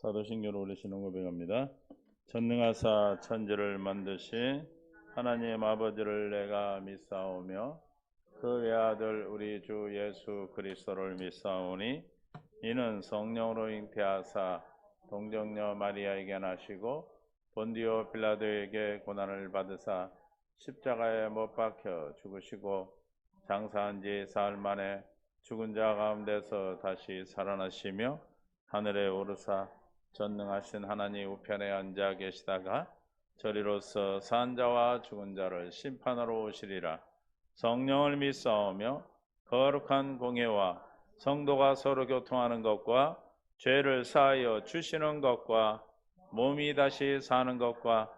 사도신경으로 올리시는 고백합니다. 전능하사 천지를 만드신 하나님 아버지를 내가 믿사오며 그 외아들 우리 주 예수 그리스도를 믿사오니 이는 성령으로 잉태하사 동정녀 마리아에게 나시고 본디오 빌라도에게 고난을 받으사 십자가에 못 박혀 죽으시고 장사한 지 사흘 만에 죽은 자 가운데서 다시 살아나시며 하늘에 오르사 전능하신 하나님 우편에 앉아 계시다가 저리로서 산 자와 죽은 자를 심판하러 오시리라. 성령을 믿사오며 거룩한 공예와 성도가 서로 교통하는 것과 죄를 사하여 주시는 것과 몸이 다시 사는 것과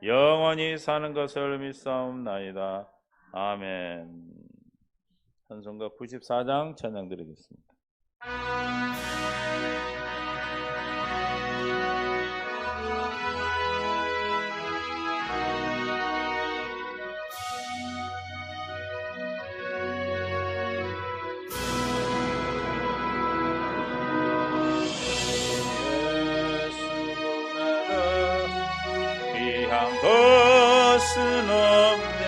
영원히 사는 것을 믿사옵나이다. 아멘. 찬송가 94장 찬양 드리겠습니다. 것은 없네.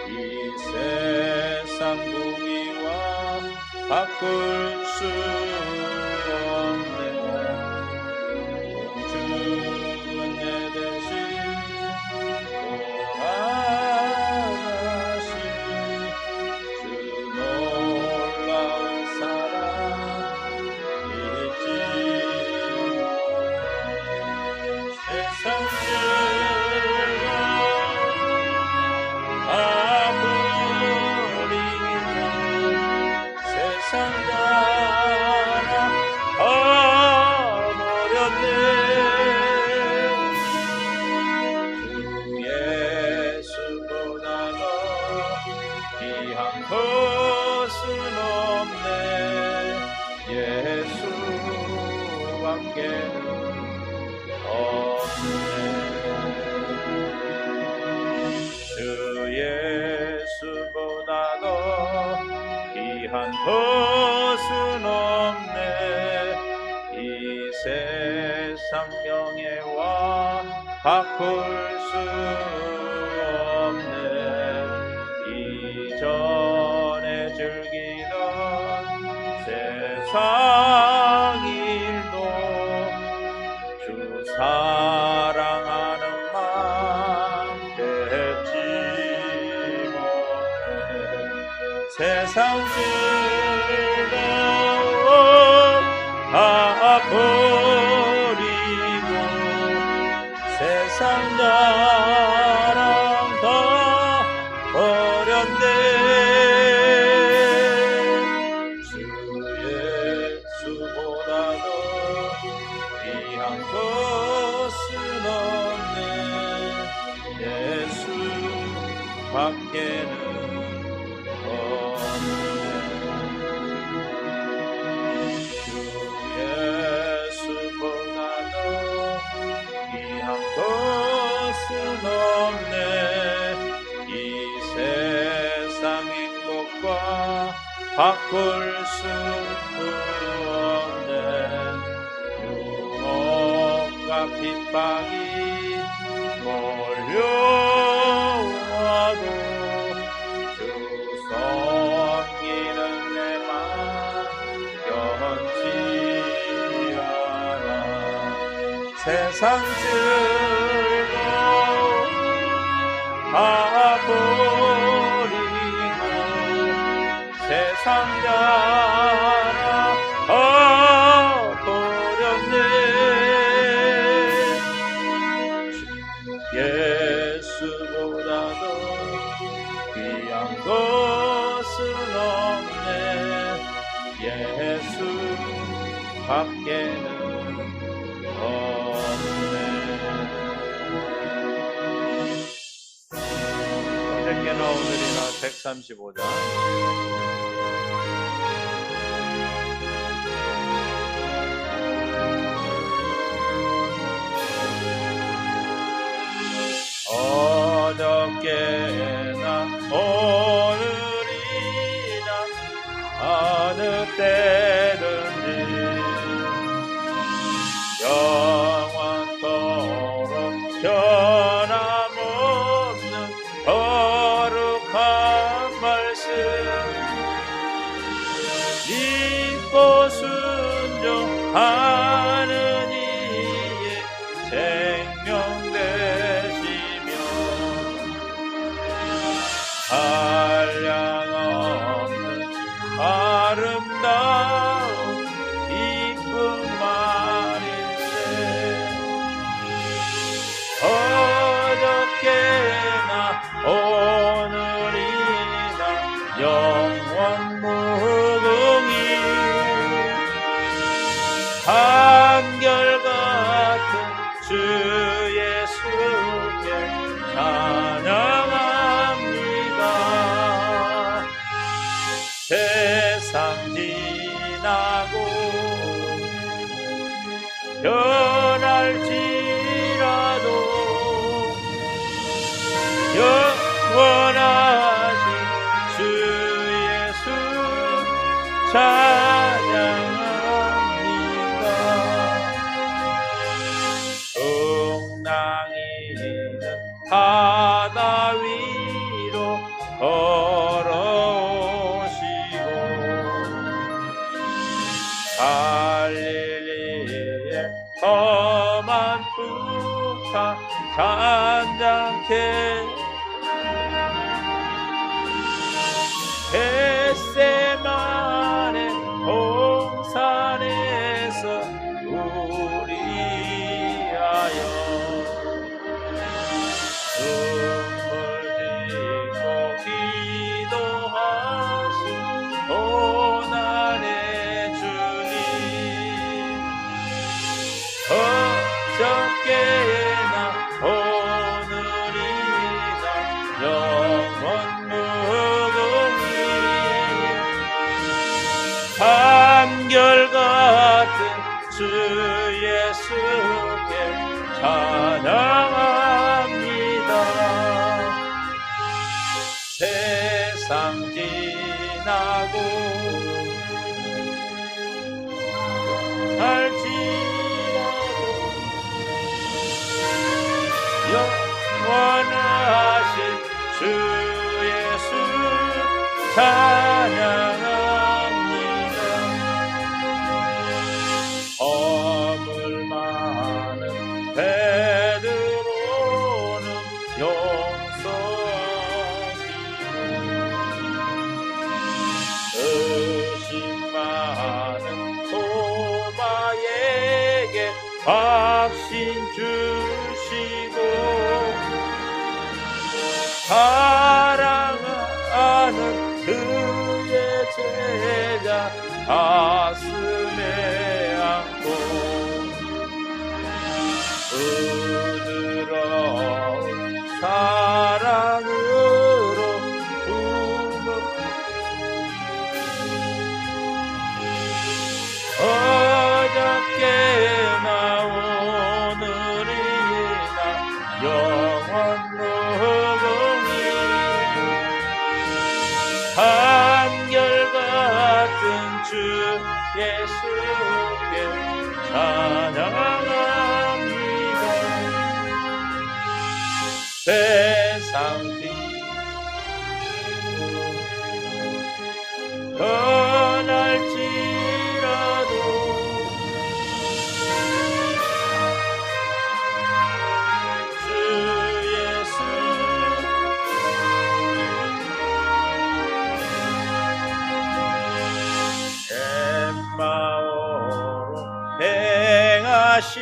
이 세상 무기와 바꿀 수 없네. 죽은 내 대신 돌아가신 주 놀라운 사랑 있지. 세상 것은 없네. 이 세상 명예와 바꿀 수 없네. 이전에 즐기던 세상 일도 주 사랑하는 마음 뺏지 못해. 세상 다 버리고 세상 자랑 다 버렸네. 주 예수보다 더 귀한 것은 없네. 예수 밖에는 바꿀 수 없는 유혹과 핍박이 몰려와도 주 섬기는 내 맘 변치 않아. 세상 즐거움 다 버리고 세상 자랑 버렸네. 예수보다 더 귀한 것은 없네. 예수 밖에는 없네. 어저께나 오늘이나 135장 어저께나 오늘이나 어느 때든지 영원토록 변함없는 거룩한 말씀 믿고 순종하는 이의 생명 되시며 한량없는 아름다운 기쁜 말일세 어저께나 오늘이나 영원 무궁히 한결같은 주 예수께 찬양합니다. 세상 지나고 변할지라도 영원하신 주 예수 찬양합니다. 풍랑이는 바다 위로 걸어오시고 갈릴리의 험한 풍파 잔잔케 겟세마네 동산에서 우리하여 눈물 짓고 기도하신 고난의 주님 어저께나 오늘이나 영원 무궁히 한결같은 주 예수께 찬양합니다. 세상 지나고 할지라도 영원하신 주 예수 찬양합니다. 허물 많은 베드로는 용서하시고 의심 많은 토마에게 확신 주시고 사랑하는 그의 제자 가슴에 안고 부드러운 사랑으로 품어 어저께나 오늘이나 영원 무궁히 한결같은 주 예수께 찬양합니다. 세상 뒤 변할지라도 주 예수 엠마오로 행하시던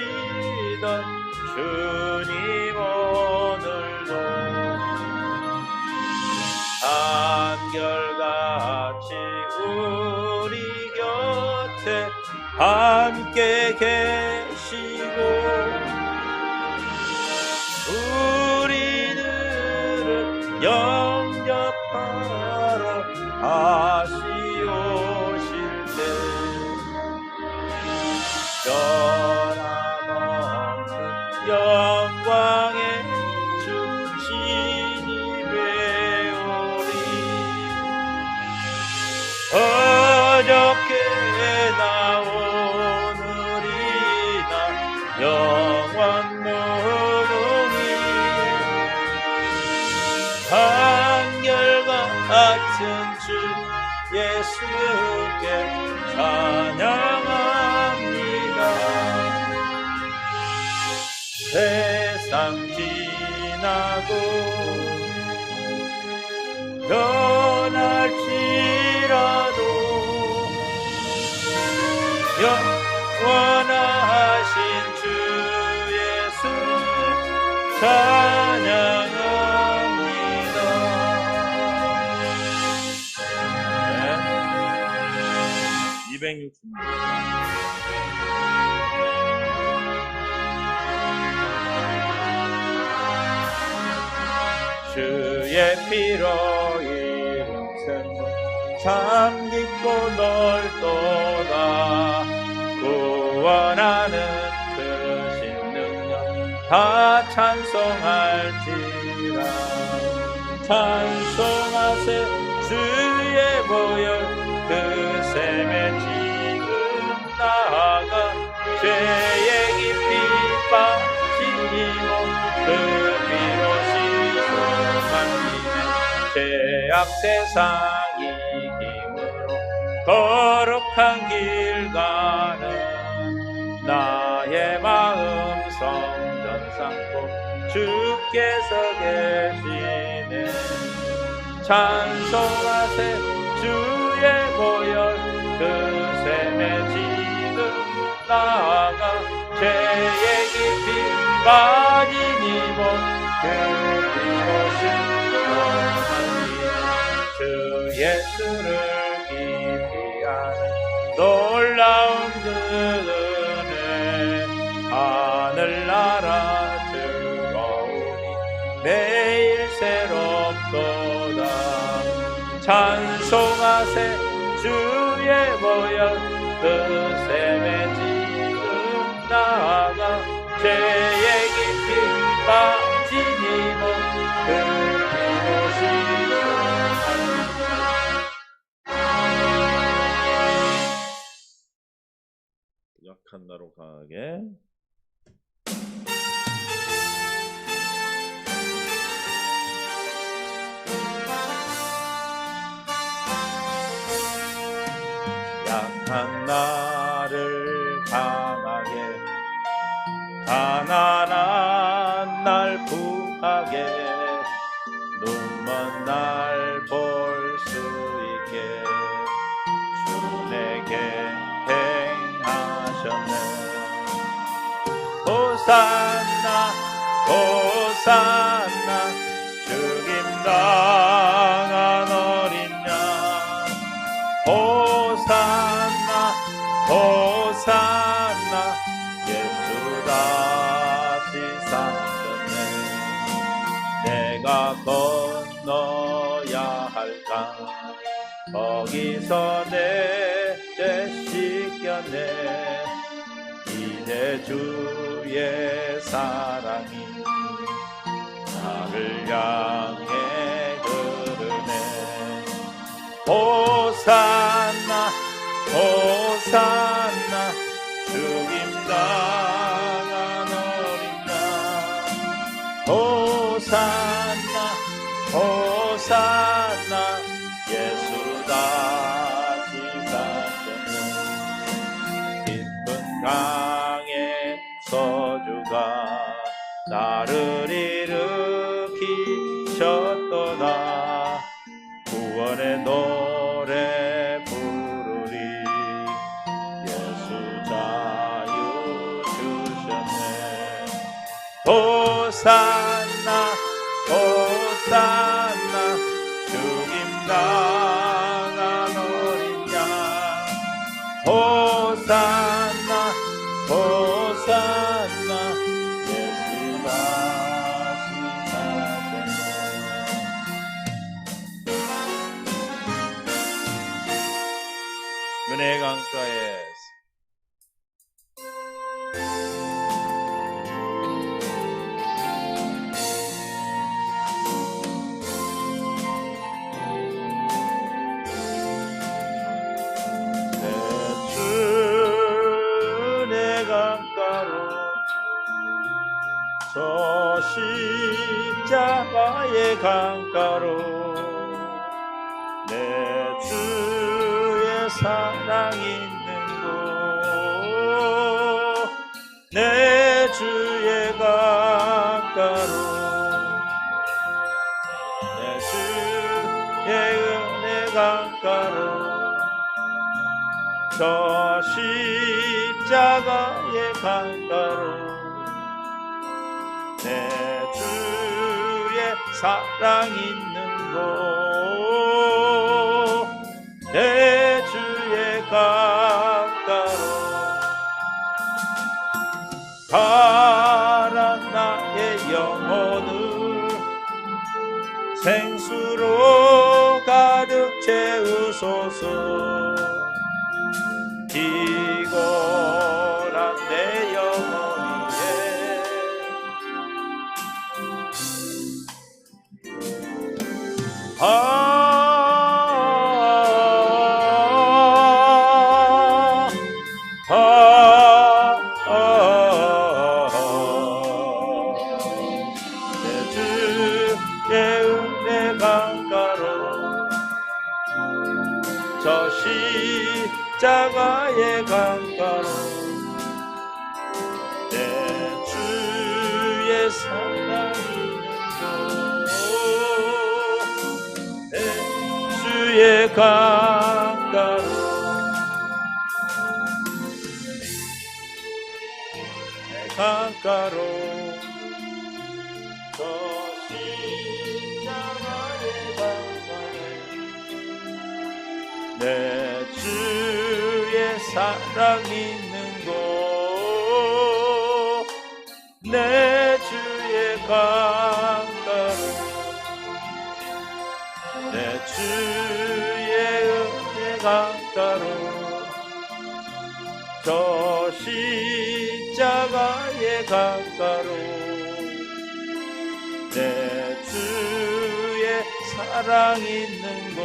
주님 오늘도 한결같이 우리 곁에 함께 계시고 우리들을 영접하러 다시 오실 때 변함없는 영광의 주 신이 되오리. 어저께나 오늘이나 주 예수께 찬양합니다. 세상 지나고 변할지라도 영원하신 주 예수 찬양합니다. 네. 260년. 주의 피로 이룬 생명 참 깊고 넓도다. 구원하는 크신 능력 다 찬송할지라. 찬송하세 주의 보혈 그 샘에 지금 나아가 죄의 깊이 빠지고 그 피로 씻어간 김에 죄악 세상 이김으로 거룩한 길 가는 나의 마음 성전 삼고 주께서 계시네. 찬송하세 주의 보혈 그 샘에 지금 나아가 죄의 깊이 빠진 이몸 그 피로 씻어간 주 예수를 기피하는 놀라운 그 은혜 하늘나라 즐거우니 매일 새롭도다. 찬송하세 주의 보혈 그 샘에 지금 나아가 죄의 깊이 빠진 이몸 그 피로 씻어. 약한 나로 강하게. 약한 나를 강하게 가난한 날 부하게 눈먼 날 볼 수 있게 주 내게 행하셨네. 호산나 호산나 죽임 당한 어린 양 호산나 호산나 예수 다시 사셨네. 내가 건너야 할 강 거기서 내 죄 씻겼네. 이제 주의 사랑이 나를 향해 흐르네. 호산나 호산나 죽임 당한 어린 양 호산나 호산나 예수 다시 사셨네. 깊은 강에 서주가 나를 일으키셨도다. 구원의 노래 부르리 예수 자유 주셨네. 호산나 호산나 죽임 당한 어린 양 호산나 호산나 예수 다시 사셨네. 은혜 강가에 은혜 강가로 저 십자가의 강가로 내 주의 사랑 있는 곳 내 주의 강가로 내 주의 은혜 강가로 저 십자가의 강가로 내 주의 사랑 있는 곳 내 주의 강가로 가라 나의 영혼을 생수로 가득 채우소서 피곤한 내 영혼 내 주의 은혜 강가로 저 십자가의 강가로 내 주의 사랑 주의 강가로 내 강가로 저 십자가의 강가로 내 주의 사랑 있는 곳 내 주의 강가로 내 주의 은혜 강가로 저 십자가의 강가로 내 주의 사랑 있는 곳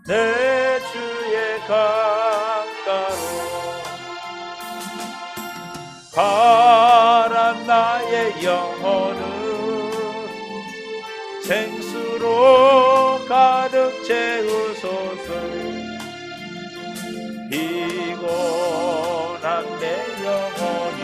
내 주의 강가로 가라 나의 영혼을 생수로 가득 채우소서 피곤한 내 영혼이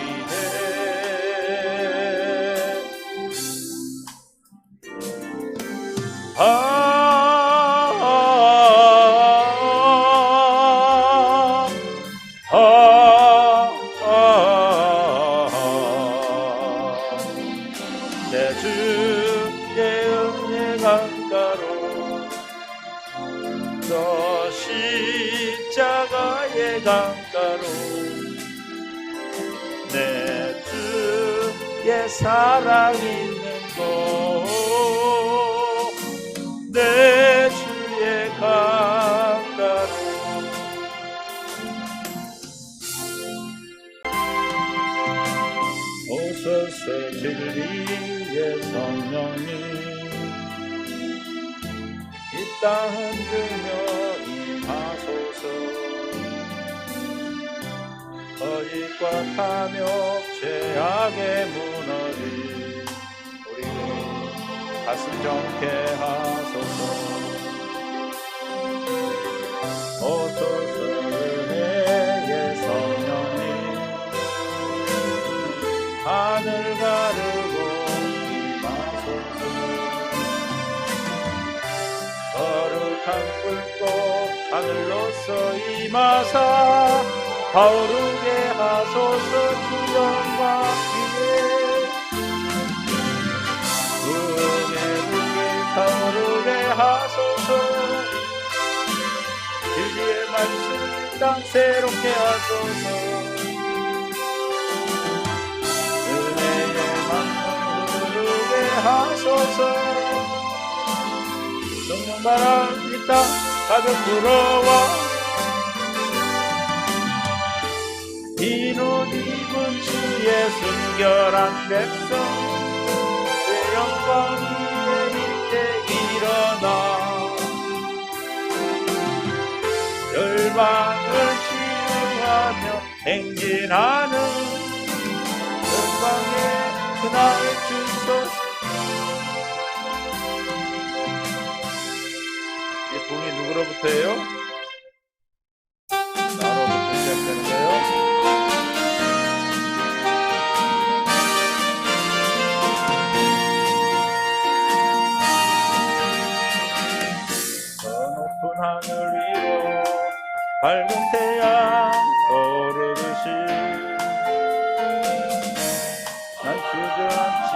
내 주의 은혜 강가로 저 십자가의 강가로 내 주의 사랑 있는 곳 내 주의 강가로 오소서 진리의 성령님 이 땅 흔들며 임하소서 거짓과 탐욕 죄악의 무너리 우리 가슴 정케 하소서 오소서 은혜의 성령님 하늘 가르고 임하소서 거룩한 불꽃 하늘로서 임하사 타오르게 하소서 주 영광 위에 구원의 불길 타오르게 하소서 진리의 말씀 땅 새롭게 하소서 은혜의 만물 흐르게 하소서 성령 바람 이 땅 가득 불어와 흰옷 입은 주의 순결한 백성 주의 영광 위에 이때 일어나 열방을 치유하며 행진하는 영광의 그날 주소서 누구로부터예요? 나로부터 시작되는 거예요. 저 높은 하늘 위로 밝은 태양 떠오르듯이 난 주저앉지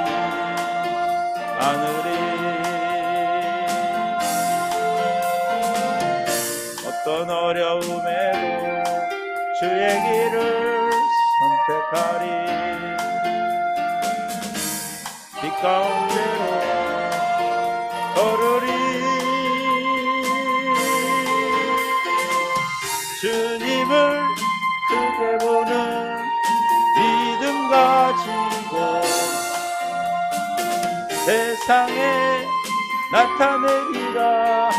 않으리. 어떤 어려움에도 주의 길을 선택하리. 빛 가운데로 걸으리. 주님을 크게 보는 믿음 가지고 세상에 나타내리라.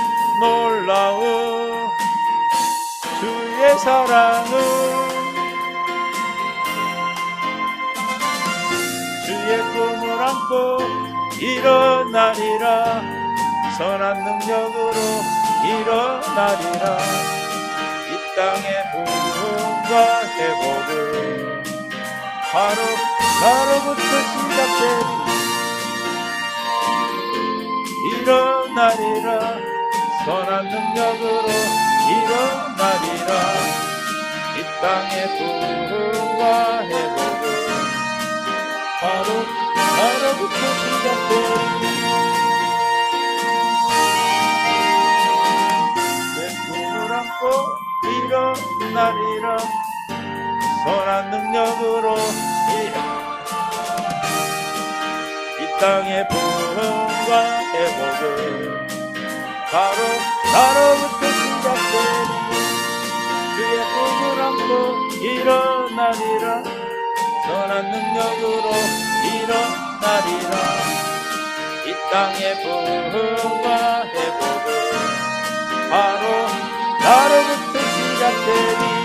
놀라운 주의 사랑은 주의 꿈을 안고 일어나리라. 선한 능력으로 일어나리라. 이 땅의 부흥과 회복은 바로 나로부터 시작되리. 일어나리라. 선한 능력으로 일어나리라. 이 땅의 부흥과 회복은 바로 나로부터 시작되리. 내 꿈을 안고 일어나리라. 선한 능력으로 이 땅의 부흥과 회복은 바로 나로부터 시작되리. 주의 꿈을 안고 일어나리라. 선한 능력으로 일어나리라. 이 땅의 부흥과 회복은 바로 나로부터 시작되리.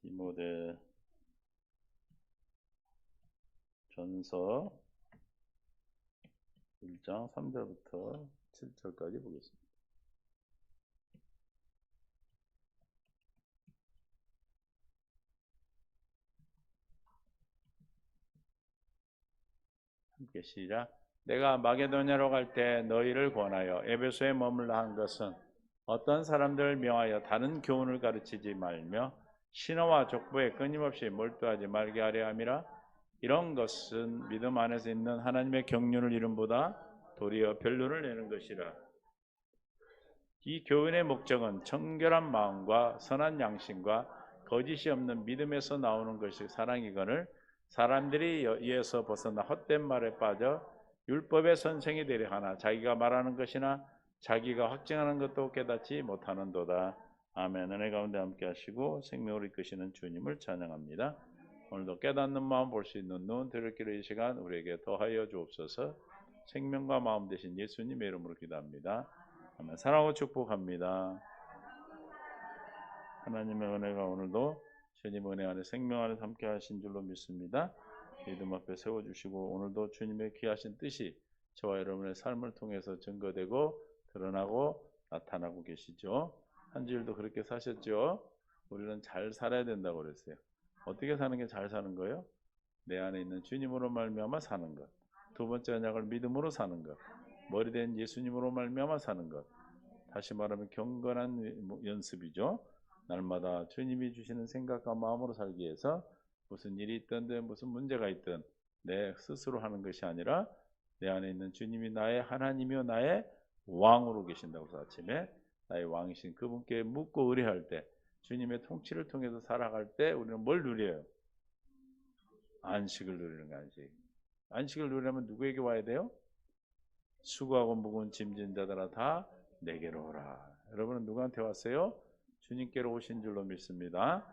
디모데 전서 1장 3절부터 7절까지 보겠습니다. 함께 시작. 내가 마게도냐로 갈 때 너희를 권하여 에베소에 머물라 한 것은 어떤 사람들을 명하여 다른 교훈을 가르치지 말며 신화와 족보에 끊임없이 몰두하지 말게 하려 함이라. 이런 것은 믿음 안에서 있는 하나님의 경륜을 이름보다 도리어 변론을 내는 것이라. 이 교훈의 목적은 청결한 마음과 선한 양심과 거짓이 없는 믿음에서 나오는 것이 사랑이거늘 사람들이 이에서 벗어나 헛된 말에 빠져 율법의 선생이 되려 하나 자기가 말하는 것이나 자기가 확증하는 것도 깨닫지 못하는도다. 아멘. 은혜 가운데 함께 하시고 생명을 이끄시는 주님을 찬양합니다. 오늘도 깨닫는 마음 볼 수 있는 눈 들을 길을 이 시간 우리에게 더하여 주옵소서. 생명과 마음 되신 예수님의 이름으로 기도합니다. 아멘. 사랑하고 축복합니다. 하나님의 은혜가 오늘도 주님 은혜 안에 생명 안에 함께 하신 줄로 믿습니다. 믿음 앞에 세워주시고 오늘도 주님의 귀하신 뜻이 저와 여러분의 삶을 통해서 증거되고 드러나고 나타나고 계시죠. 한 주일도 그렇게 사셨죠. 우리는 잘 살아야 된다고 그랬어요. 어떻게 사는 게 잘 사는 거예요? 내 안에 있는 주님으로 말미암아 사는 것. 두 번째 언약을 믿음으로 사는 것. 머리된 예수님으로 말미암아 사는 것. 다시 말하면 경건한 연습이죠. 날마다 주님이 주시는 생각과 마음으로 살기 위해서 무슨 일이 있든 무슨 문제가 있든 내 스스로 하는 것이 아니라 내 안에 있는 주님이 나의 하나님이요 나의 왕으로 계신다고 해서 아침에 나의 왕이신 그분께 묻고 의뢰할 때 주님의 통치를 통해서 살아갈 때 우리는 뭘 누려요? 안식을 누리는 거. 안식을 누리려면 누구에게 와야 돼요? 수고하고 무거운 짐진 자들아 다 내게로 오라. 여러분은 누구한테 왔어요? 주님께로 오신 줄로 믿습니다.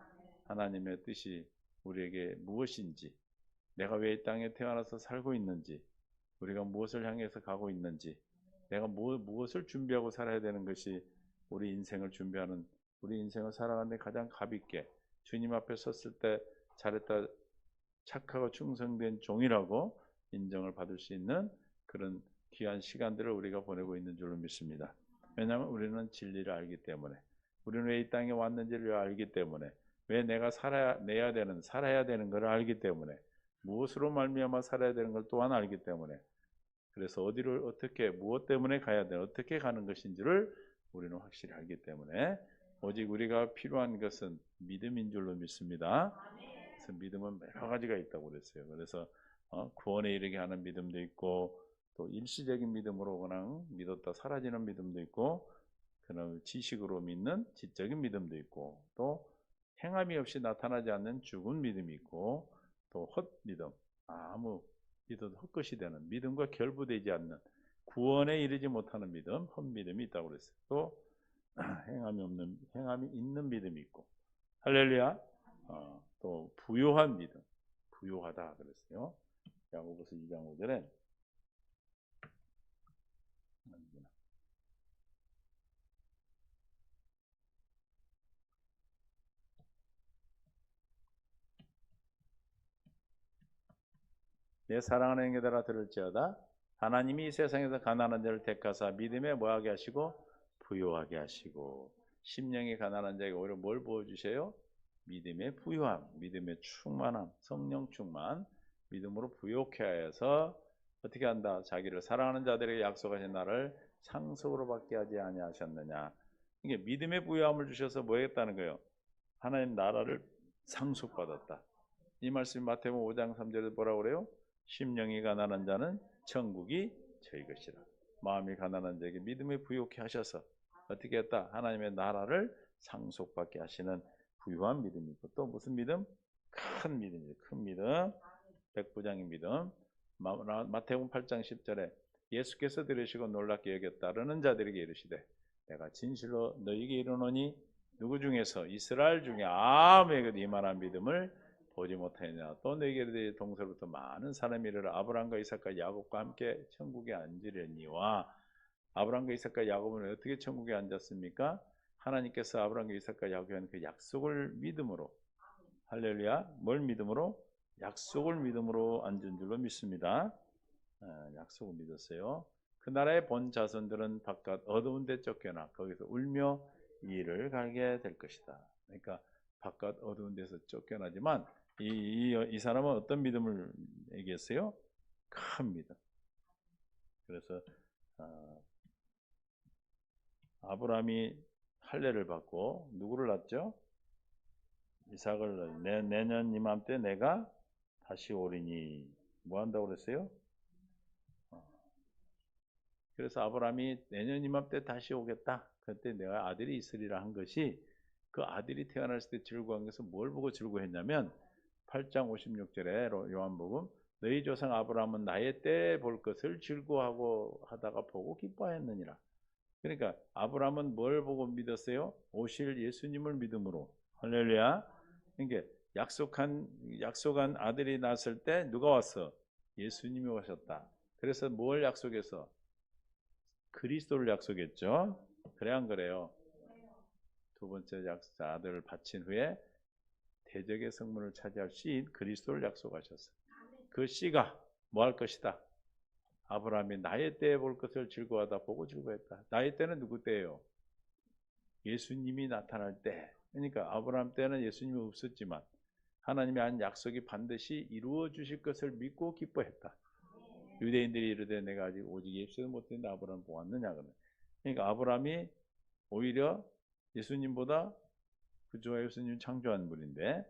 하나님의 뜻이 우리에게 무엇인지, 내가 왜 이 땅에 태어나서 살고 있는지, 우리가 무엇을 향해서 가고 있는지, 내가 무엇을 준비하고 살아야 되는 것이 우리 인생을 준비하는, 우리 인생을 살아가는 데 가장 값있게 주님 앞에 섰을 때 잘했다 착하고 충성된 종이라고 인정을 받을 수 있는 그런 귀한 시간들을 우리가 보내고 있는 줄로 믿습니다. 왜냐하면 우리는 진리를 알기 때문에, 우리는 왜 이 땅에 왔는지를 알기 때문에, 왜 내가 살아야 되는 것을 알기 때문에, 무엇으로 말미암아 살아야 되는 걸 또한 알기 때문에, 그래서 어디를 어떻게 무엇 때문에 가야 돼 어떻게 가는 것인지를 우리는 확실히 알기 때문에 오직 우리가 필요한 것은 믿음인 줄로 믿습니다. 그래서 믿음은 여러 가지가 있다고 그랬어요. 그래서 구원에 이르게 하는 믿음도 있고 또 일시적인 믿음으로 그냥 믿었다 사라지는 믿음도 있고 그냥 지식으로 믿는 지적인 믿음도 있고 또 행함이 없이 나타나지 않는 죽은 믿음이 있고 또 헛믿음 아무 믿어도 헛것이 되는 믿음과 결부되지 않는 구원에 이르지 못하는 믿음 헛믿음이 있다고 그랬어요. 또 행함이 있는 믿음이 있고 할렐루야. 또 부요한 믿음 부요하다 그랬어요. 야고보서 2장 5절에 내 사랑하는 형제들아 들을지어다 하나님이 이 세상에서 가난한 자를 택하사 믿음에 뭐하게 하시고 부요하게 하시고 심령이 가난한 자에게 오히려 뭘 부어주세요? 믿음의 부요함, 믿음의 충만함, 성령 충만, 믿음으로 부요케 하여서 어떻게 한다? 자기를 사랑하는 자들에게 약속하신 나를 상속으로 받게 하지 아니하셨느냐. 이게 믿음의 부요함을 주셔서 뭐 했다는 거예요? 하나님 나라를 상속받았다. 이 말씀이 마태복음 5장 3절에 뭐라고 그래요? 심령이 가난한 자는 천국이 저희 것이라. 마음이 가난한 자에게 믿음의 부요케 하셔서 어떻게 했다? 하나님의 나라를 상속받게 하시는 부유한 믿음이고 또 무슨 믿음? 큰 믿음이죠. 큰 믿음. 백부장의 믿음. 마태복음 8장 10절에 예수께서 들으시고 놀랍게 여겼다라는 자들에게 이르시되 내가 진실로 너희에게 이르노니 누구 중에서 이스라엘 중에 아무에게도 이만한 믿음을 보지 못하느냐. 또 너희에게 동서로부터 많은 사람이 이르러 아브라함과 이삭과 야곱과 함께 천국에 앉으려니와. 아브라함과 이삭과 야곱은 어떻게 천국에 앉았습니까? 하나님께서 아브라함과 이삭과 야곱에 한 그 약속을 믿음으로 할렐루야. 뭘 믿음으로? 약속을 믿음으로 앉은 줄로 믿습니다. 약속을 믿었어요. 그 나라의 본 자손들은 바깥 어두운 데 쫓겨나 거기서 울며 이를 갈게 될 것이다. 그러니까 바깥 어두운 데서 쫓겨나지만 이 사람은 어떤 믿음을 얘기했어요? 큰 믿음. 그래서 아브라함이 할례를 받고 누구를 낳았죠? 이삭을 내년 이맘때 내가 다시 오리니 뭐 한다고 그랬어요? 그래서 아브라함이 내년 이맘때 다시 오겠다. 그때 내가 아들이 있으리라 한 것이 그 아들이 태어났을 때 즐거운 것은 뭘 보고 즐거워했냐면 8장 56절에 요한복음 너희 조상 아브라함은 나의 때 볼 것을 즐거워하고 하다가 보고 기뻐하였느니라. 그러니까 아브라함은 뭘 보고 믿었어요? 오실 예수님을 믿음으로. 할렐루야. 그러니까 약속한 아들이 낳았을 때 누가 왔어? 예수님이 오셨다. 그래서 뭘 약속해서? 그리스도를 약속했죠. 그래 안 그래요? 두 번째 아들을 바친 후에 대적의 성문을 차지할 시인 그리스도를 약속하셨어요. 그 씨가 뭐 할 것이다? 아브라함이 나의 때에 볼 것을 즐거워하다 보고 즐거워했다. 나의 때는 누구 때예요? 예수님이 나타날 때. 그러니까 아브라함 때는 예수님이 없었지만 하나님이 한 약속이 반드시 이루어 주실 것을 믿고 기뻐했다. 유대인들이 이르되 내가 아직 오직 예수를 못했는데 아브라함 보았느냐 그러면. 그러니까 아브라함이 오히려 예수님보다 그저 예수님 창조한 분인데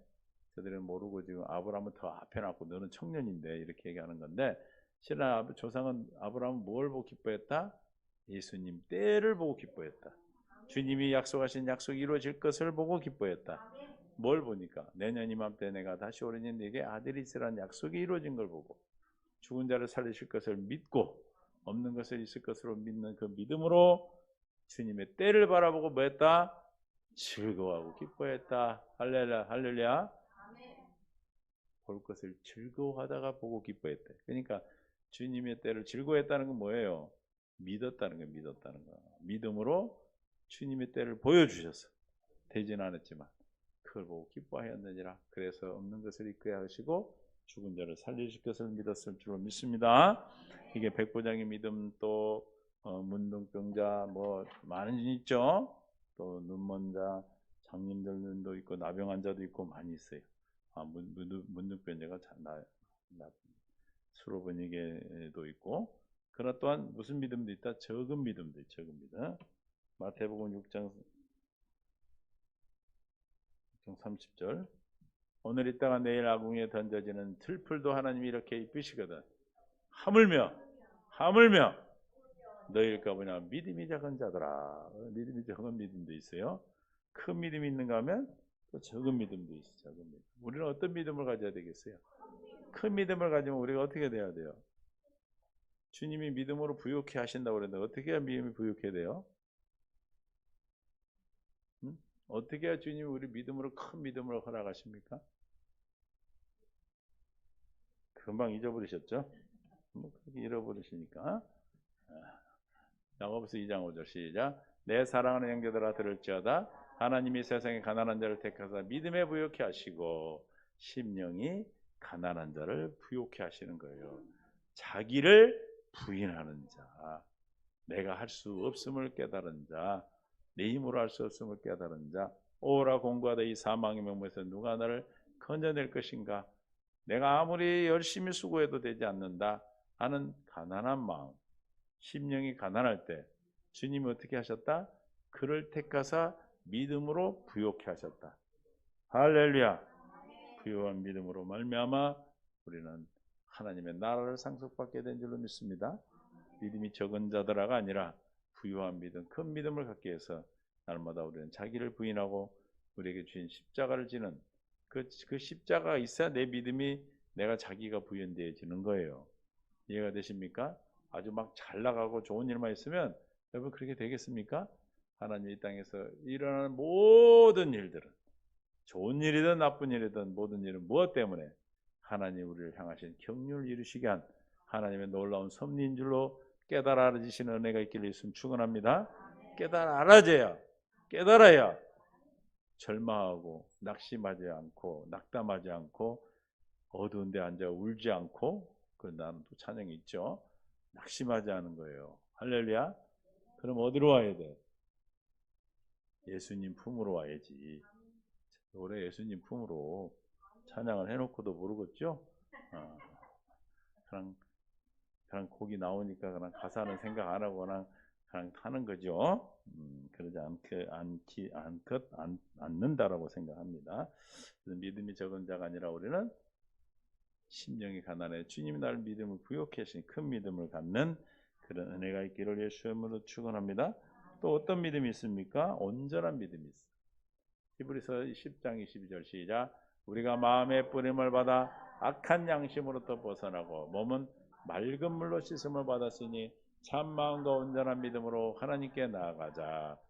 저들은 모르고 지금 아브라함은 더 앞에 놨고 너는 청년인데 이렇게 얘기하는 건데 신라 조상은 아브라함은 뭘 보고 기뻐했다? 예수님 때를 보고 기뻐했다. 주님이 약속하신 약속이 이루어질 것을 보고 기뻐했다. 뭘 보니까 내년 이맘때 내가 다시 오리니 네게 아들이 있으라는 약속이 이루어진 걸 보고 죽은 자를 살리실 것을 믿고 없는 것을 있을 것으로 믿는 그 믿음으로 주님의 때를 바라보고 뭐 했다? 즐거워하고 기뻐했다. 할렐루야. 할렐루야. 볼 것을 즐거워하다가 보고 기뻐했대. 그러니까 주님의 때를 즐거워했다는 건 뭐예요? 믿었다는 거, 믿었다는 거. 믿음으로 주님의 때를 보여주셔서 되지는 않았지만 그걸 보고 기뻐하였느니라. 그래서 없는 것을 이끌게 하시고 죽은 자를 살리실 것을 믿었을 줄로 믿습니다. 이게 백부장의 믿음, 또 문둥병자 뭐 많은 일 있죠. 또 눈먼 자, 장님들도 있고 나병 자도 있고 많이 있어요. 문둥병자가 수로 번역에도 있고, 그러나 또한 무슨 믿음도 있다? 적은 믿음도 있죠. 적은 믿음. 마태복음 6장 30절. 오늘 있다가 내일 아궁이에 던져지는 들풀도 하나님이 이렇게 입히시거든. 하물며 너희일까 보냐. 믿음이 작은 자들아. 믿음이 적은 믿음도 있어요. 큰 믿음이 있는가 하면 또 적은 믿음도 있어요. 적은 믿음. 우리는 어떤 믿음을 가져야 되겠어요? 큰 믿음을 가지면 우리가 어떻게 돼야 돼요? 주님이 믿음으로 부유케 하신다고 그랬는데 어떻게 해야 믿음이 부유케 돼요? 어떻게 해야 주님이 우리 믿음으로 큰 믿음을 허락하십니까? 금방 잊어버리셨죠? 그렇게 잃어버리시니까. 야고보서 2장 5절 시작. 내 사랑하는 형제들아 들을지어다. 하나님이 세상에 가난한 자를 택하사 믿음에 부유케 하시고 심령이 가난한 자를 부유케 하시는 거예요. 자기를 부인하는 자, 내가 할 수 없음을 깨달은 자, 내 힘으로 할 수 없음을 깨달은 자, 오라 공부하다 이 사망의 명목에서 누가 나를 건져낼 것인가? 내가 아무리 열심히 수고해도 되지 않는다 하는 가난한 마음, 심령이 가난할 때 주님이 어떻게 하셨다? 그를 택하사 믿음으로 부요케 하셨다. 할렐루야. 부요한 믿음으로 말미암아 우리는 하나님의 나라를 상속받게 된 줄로 믿습니다. 믿음이 적은 자들아가 아니라 부유한 믿음, 큰 믿음을 갖기 위해서 날마다 우리는 자기를 부인하고 우리에게 주신 십자가를 지는 그 십자가가 있어야 내 믿음이 내가 자기가 부연되어지는 거예요. 이해가 되십니까? 아주 막 잘 나가고 좋은 일만 있으면 여러분 그렇게 되겠습니까? 하나님 이 땅에서 일어나는 모든 일들은 좋은 일이든 나쁜 일이든 모든 일은 무엇 때문에? 하나님 우리를 향하신 긍휼을 이루시게 한 하나님의 놀라운 섭리인 줄로 깨달아 알아지시는 은혜가 있기를 예수님 축원합니다. 깨달아 깨달아야 절망하고 낙심하지 않고 낙담하지 않고 어두운 데 앉아 울지 않고, 나는 또 찬양이 있죠. 낙심하지 않은 거예요. 할렐루야. 그럼 어디로 와야 돼? 예수님 품으로 와야지. 올해 예수님 품으로 찬양을 해놓고도 모르겠죠? 그냥 곡이 나오니까 그냥 가사는 생각 안 하고 그냥 하는 거죠. 그러지 않는다라고 생각합니다. 믿음이 적은 자가 아니라 우리는 심령이 가난해 주님이 나를 믿음을 부요케 하시니 큰 믿음을 갖는 그런 은혜가 있기를 예수의 이름으로 축원합니다. 또 어떤 믿음이 있습니까? 온전한 믿음이 있어요. 히브리서 10장 22절 시작. 우리가 마음의 뿌림을 받아 악한 양심으로부터 벗어나고 몸은 맑은 물로 씻음을 받았으니 참 마음과 온전한 믿음으로 하나님께 나아가자.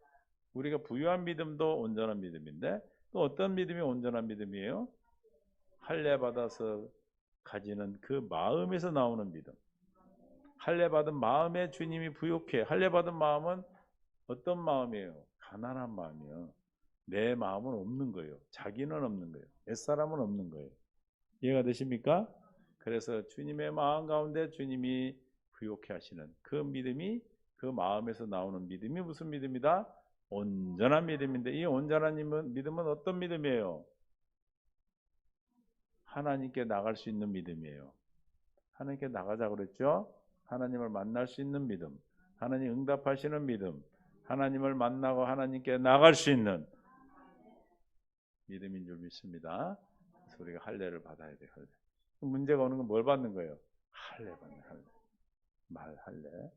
우리가 부유한 믿음도 온전한 믿음인데 또 어떤 믿음이 온전한 믿음이에요? 할례 받아서 가지는 그 마음에서 나오는 믿음. 할례 받은 마음에 주님이 부요케. 할례 받은 마음은 어떤 마음이에요? 가난한 마음이에요. 내 마음은 없는 거예요. 자기는 없는 거예요. 옛사람은 없는 거예요. 이해가 되십니까? 그래서 주님의 마음 가운데 주님이 부요케 하시는 그 믿음이, 그 마음에서 나오는 믿음이 무슨 믿음이다? 온전한 믿음인데, 이 온전한 믿음은 어떤 믿음이에요? 하나님께 나갈 수 있는 믿음이에요. 하나님께 나가자 그랬죠? 하나님을 만날 수 있는 믿음, 하나님 응답하시는 믿음, 하나님을 만나고 하나님께 나갈 수 있는 믿음인 줄 믿습니다. 그래서 우리가 할례를 받아야 돼요. 할례. 문제가 오는 건 뭘 받는 거예요? 할례 받는 할례.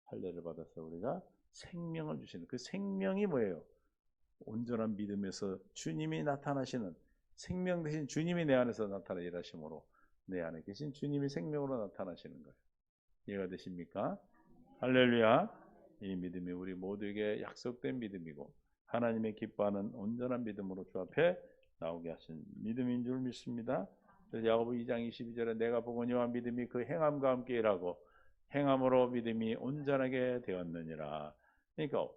할례를 받아서 우리가 생명을 주시는 그 생명이 뭐예요? 온전한 믿음에서 주님이 나타나시는 생명 대신 주님이 내 안에서 나타나 일하심으로 내 안에 계신 주님이 생명으로 나타나시는 거예요. 이해가 되십니까? 할렐루야. 이 믿음이 우리 모두에게 약속된 믿음이고 하나님의 기뻐하는 온전한 믿음으로 주 앞에 나오게 하신 믿음인 줄 믿습니다. 그래서 야고보 2장 22절에 내가 보거니와 믿음이 그 행함과 함께 일하고 행함으로 믿음이 온전하게 되었느니라. 그러니까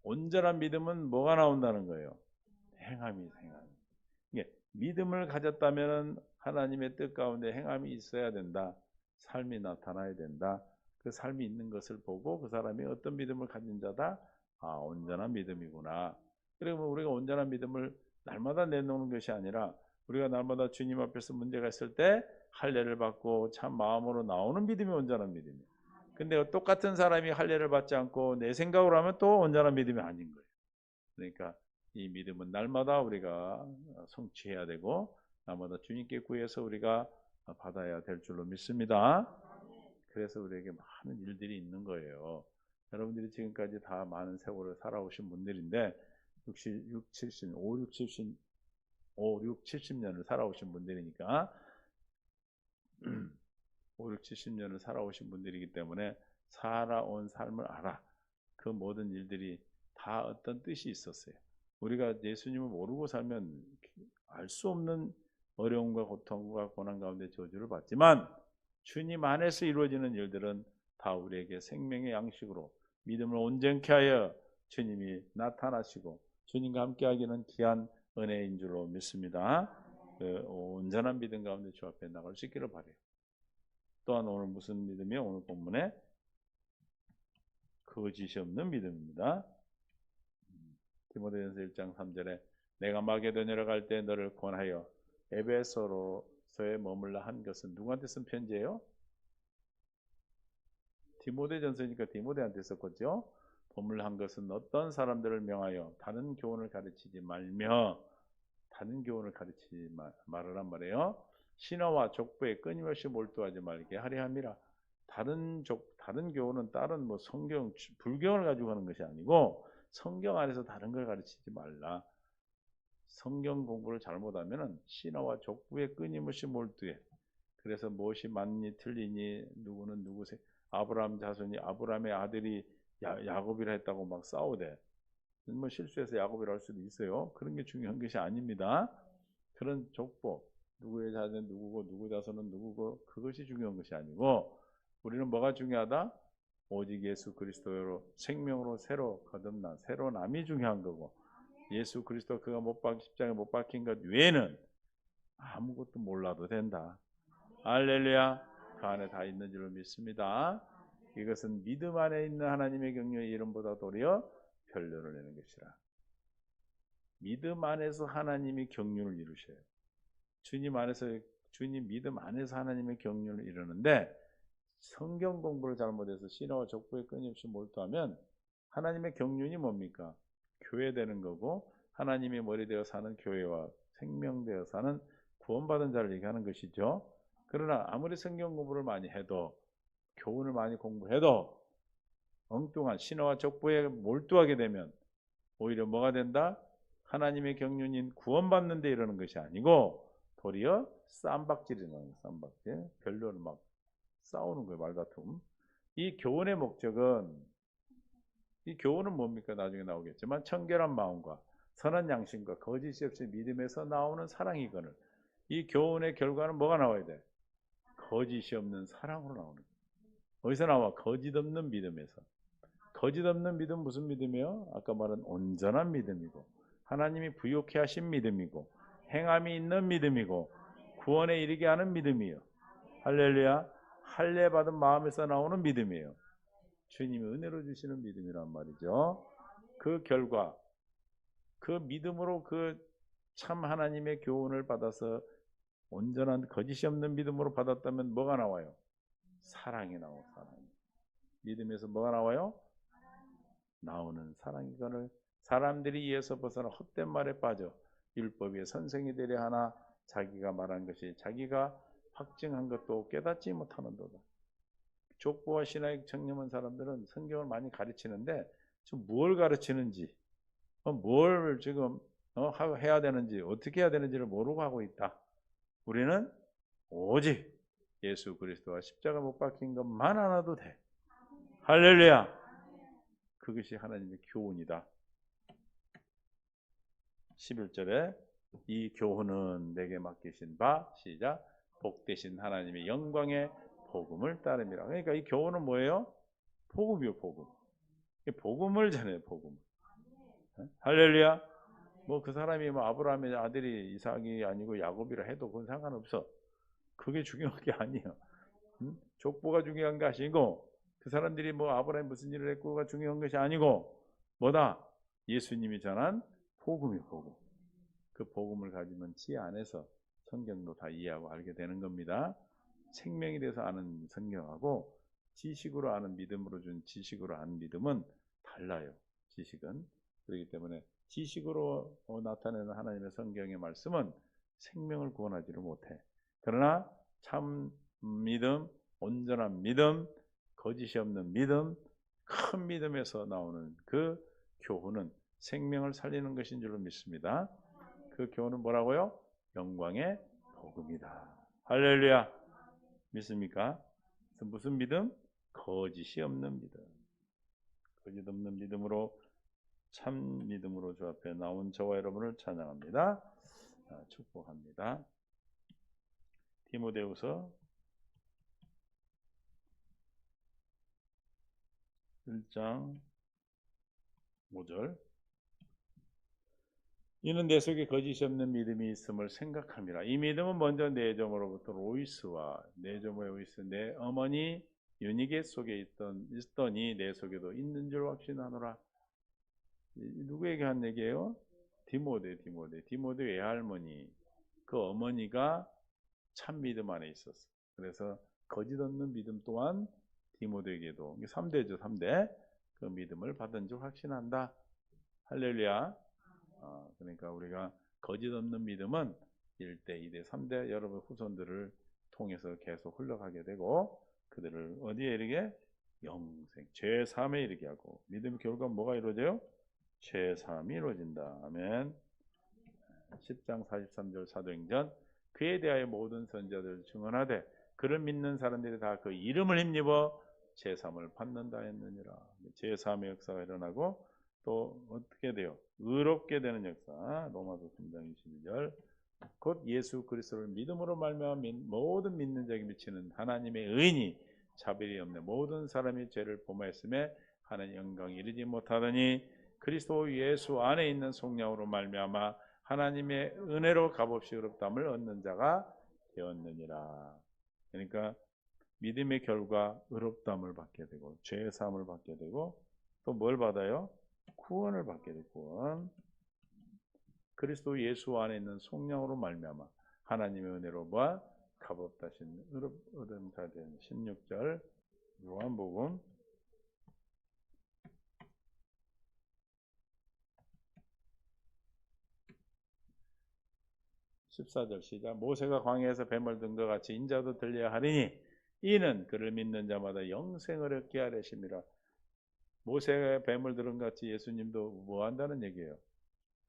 온전한 믿음은 뭐가 나온다는 거예요? 행함이. 이게 믿음을 가졌다면 하나님의 뜻 가운데 행함이 있어야 된다. 삶이 나타나야 된다. 그 삶이 있는 것을 보고 그 사람이 어떤 믿음을 가진 자다? 아, 온전한 믿음이구나. 그리고 우리가 온전한 믿음을 날마다 내놓는 것이 아니라 우리가 날마다 주님 앞에서 문제가 있을 때 할례를 받고 참 마음으로 나오는 믿음이 온전한 믿음이에요. 근데 똑같은 사람이 할례를 받지 않고 내 생각으로 하면 또 온전한 믿음이 아닌 거예요. 그러니까 이 믿음은 날마다 우리가 성취해야 되고 날마다 주님께 구해서 우리가 받아야 될 줄로 믿습니다. 그래서 우리에게 많은 일들이 있는 거예요. 여러분들이 지금까지 다 많은 세월을 살아오신 분들인데 6, 70, 5, 6, 70년을 살아오신 분들이니까 5, 6, 70년을 살아오신 분들이기 때문에 살아온 삶을 알아. 그 모든 일들이 다 어떤 뜻이 있었어요. 우리가 예수님을 모르고 살면 알 수 없는 어려움과 고통과 고난 가운데 저주를 받지만 주님 안에서 이루어지는 일들은 다 우리에게 생명의 양식으로 믿음을 온전케 하여 주님이 나타나시고 주님과 함께하기는 귀한 은혜인 줄로 믿습니다. 그 온전한 믿음 가운데 주 앞에 나갈 수 있기를 바라요. 또한 오늘 무슨 믿음이요? 오늘 본문에 거짓이 없는 믿음입니다. 디모데전서 1장 3절에 내가 마게도냐로 갈 때 너를 권하여 에베소서에 머물라 한 것은 누구한테 쓴 편지예요? 디모데전서니까 디모데한테 썼겠죠. 머물라 한 것은 어떤 사람들을 명하여 다른 교훈을 가르치지 말며 다른 교훈을 가르치지 말으란 말이에요. 신화와 족보에 끊임없이 몰두하지 말게 하려 함이라. 다른 교훈은 다른 뭐 성경, 불경을 가지고 하는 것이 아니고 성경 안에서 다른 걸 가르치지 말라. 성경 공부를 잘못하면은 신화와 족보에 끊임없이 몰두해. 그래서 무엇이 맞니 틀리니 누구는 누구세 아브라함 자손이 아브라함의 아들이 야곱이라 했다고 막 싸우대. 뭐 실수해서 야곱이라 할 수도 있어요. 그런 게 중요한 것이 아닙니다. 그런 족보 누구의 자손은 누구고 누구 자손은 누구고 그것이 중요한 것이 아니고 우리는 뭐가 중요하다? 오직 예수 그리스도로 생명으로 새로 거듭난 새로 남이 중요한 거고 예수 그리스도 그가 십자가에 못 박힌 것 외에는 아무것도 몰라도 된다. 할렐루야. 그 안에 다 있는 줄을 믿습니다. 이것은 믿음 안에 있는 하나님의 경륜의 이름보다 도리어 변론을 내는 것이라. 믿음 안에서 하나님이 경륜을 이루셔요. 주님 믿음 안에서 하나님의 경륜을 이루는데 성경 공부를 잘못해서 신화와 족보에 끊임없이 몰두하면 하나님의 경륜이 뭡니까? 교회 되는 거고 하나님의 머리 되어 사는 교회와 생명되어 사는 구원받은 자를 얘기하는 것이죠. 그러나 아무리 성경 공부를 많이 해도 교훈을 많이 공부해도 엉뚱한 신화와 족보에 몰두하게 되면 오히려 뭐가 된다? 하나님의 경륜인 구원받는 데 이러는 것이 아니고 도리어 쌈박질이라는 쌈박질, 별로를 막 싸우는 거예요. 말다툼. 이 교훈의 목적은 이 교훈은 뭡니까? 나중에 나오겠지만 청결한 마음과 선한 양심과 거짓이 없이 믿음에서 나오는 사랑이거늘 이 교훈의 결과는 뭐가 나와야 돼? 거짓이 없는 사랑으로 나오는 거예요. 어디서 나와? 거짓 없는 믿음에서. 거짓 없는 믿음 무슨 믿음이요? 아까 말한 온전한 믿음이고 하나님이 부욕해 하신 믿음이고 행함이 있는 믿음이고 구원에 이르게 하는 믿음이요. 할렐루야. 할례 받은 마음에서 나오는 믿음이에요. 주님이 은혜로 주시는 믿음이란 말이죠. 그 결과 그 믿음으로 그 참 하나님의 교훈을 받아서 온전한 거짓이 없는 믿음으로 받았다면 뭐가 나와요? 사랑이 나와요. 사랑. 믿음에서 뭐가 나와요? 나오는 사랑이거늘 사람들이 이에서 벗어나 헛된 말에 빠져 율법의 선생이 되려 하나 자기가 말한 것이 자기가 확증한 것도 깨닫지 못하는도다. 족보와 신학에 청렴한 사람들은 성경을 많이 가르치는데 지금 뭘 가르치는지 뭘 지금 해야 되는지 어떻게 해야 되는지를 모르고 하고 있다. 우리는 오직 예수 그리스도와 십자가 못 박힌 것만 알아도 돼. 할렐루야. 그것이 하나님의 교훈이다. 11절에 이 교훈은 내게 맡기신 바 시작 복되신 하나님의 영광의 복음을 따름이라. 그러니까 이 교훈은 뭐예요? 복음이요. 복음. 복음을 전해요. 복음. 할렐루야. 뭐 그 사람이 뭐 아브라함의 아들이 이삭이 아니고 야곱이라 해도 그건 상관없어. 그게 중요한 게 아니에요. 족보가 중요한 게 아니고 그 사람들이 뭐 아브라함이 무슨 일을 했고가 중요한 것이 아니고 뭐다? 예수님이 전한 복음이 복음. 그 복음을 가지면 지 안에서 성경도 다 이해하고 알게 되는 겁니다. 생명에 대해서 아는 성경하고 지식으로 아는 믿음으로 준 지식으로 아는 믿음은 달라요. 지식은. 그렇기 때문에 지식으로 나타내는 하나님의 성경의 말씀은 생명을 구원하지를 못해. 그러나 참 믿음, 온전한 믿음, 거짓이 없는 믿음, 큰 믿음에서 나오는 그 교훈은 생명을 살리는 것인 줄로 믿습니다. 그 교훈은 뭐라고요? 영광의 복음이다. 할렐루야. 믿습니까? 무슨 믿음? 거짓이 없는 믿음. 거짓 없는 믿음으로 참 믿음으로 주 앞에 나온 저와 여러분을 찬양합니다. 축복합니다. 디모데후서 1장 5절 이는 내 속에 거짓이 없는 믿음이 있음을 생각함이라. 이 믿음은 먼저 내 점으로부터 로이스와 내 점의 로이스 내 어머니 유니게 속에 있더니 내 속에도 있는 줄 확신하노라. 누구에게 한 얘기예요? 디모데 외할머니. 그 어머니가 참 믿음 안에 있었어. 그래서 거짓 없는 믿음 또한 디모데에게도 3대죠, 3대. 그 믿음을 받은 줄 확신한다. 할렐루야. 그러니까 우리가 거짓 없는 믿음은 1대, 2대, 3대 여러분 후손들을 통해서 계속 흘러가게 되고 그들을 어디에 이르게? 영생, 죄사함에 이르게 하고 믿음의 결과 뭐가 이루어져요? 죄사함이 이루어진다. 아멘. 10장 43절 사도행전 그에 대하여 모든 선지자들 증언하되 그를 믿는 사람들이 다 그 이름을 힘입어 죄사함을 받는다 했느니라. 죄사함의 역사가 일어나고 또 어떻게 돼요? 의롭게 되는 역사. 로마서 3장 22절 곧 예수 그리스도를 믿음으로 말미암아 모든 믿는 자에게 미치는 하나님의 의인이 차별이 없는 모든 사람이 죄를 범하였음에 하나님 영광이 이르지 못하더니 그리스도 예수 안에 있는 속량으로 말미암아 하나님의 은혜로 값없이 의롭다함을 얻는 자가 되었느니라. 그러니까 믿음의 결과 의롭다함을 받게 되고 죄의 사함을 받게 되고 또 뭘 받아요? 구원을 받게 되고 구원. 그리스도 예수 안에 있는 속량으로 말미암아 하나님의 은혜로 봐 값없다신 얻은 자 된 16절 요한복음 14절 시작. 모세가 광야에서 뱀을 든 것 같이 인자도 들려야 하리니 이는 그를 믿는 자마다 영생을 얻게 하려심이라. 모세가 뱀을 들은 것 같이 예수님도 뭐 한다는 얘기예요?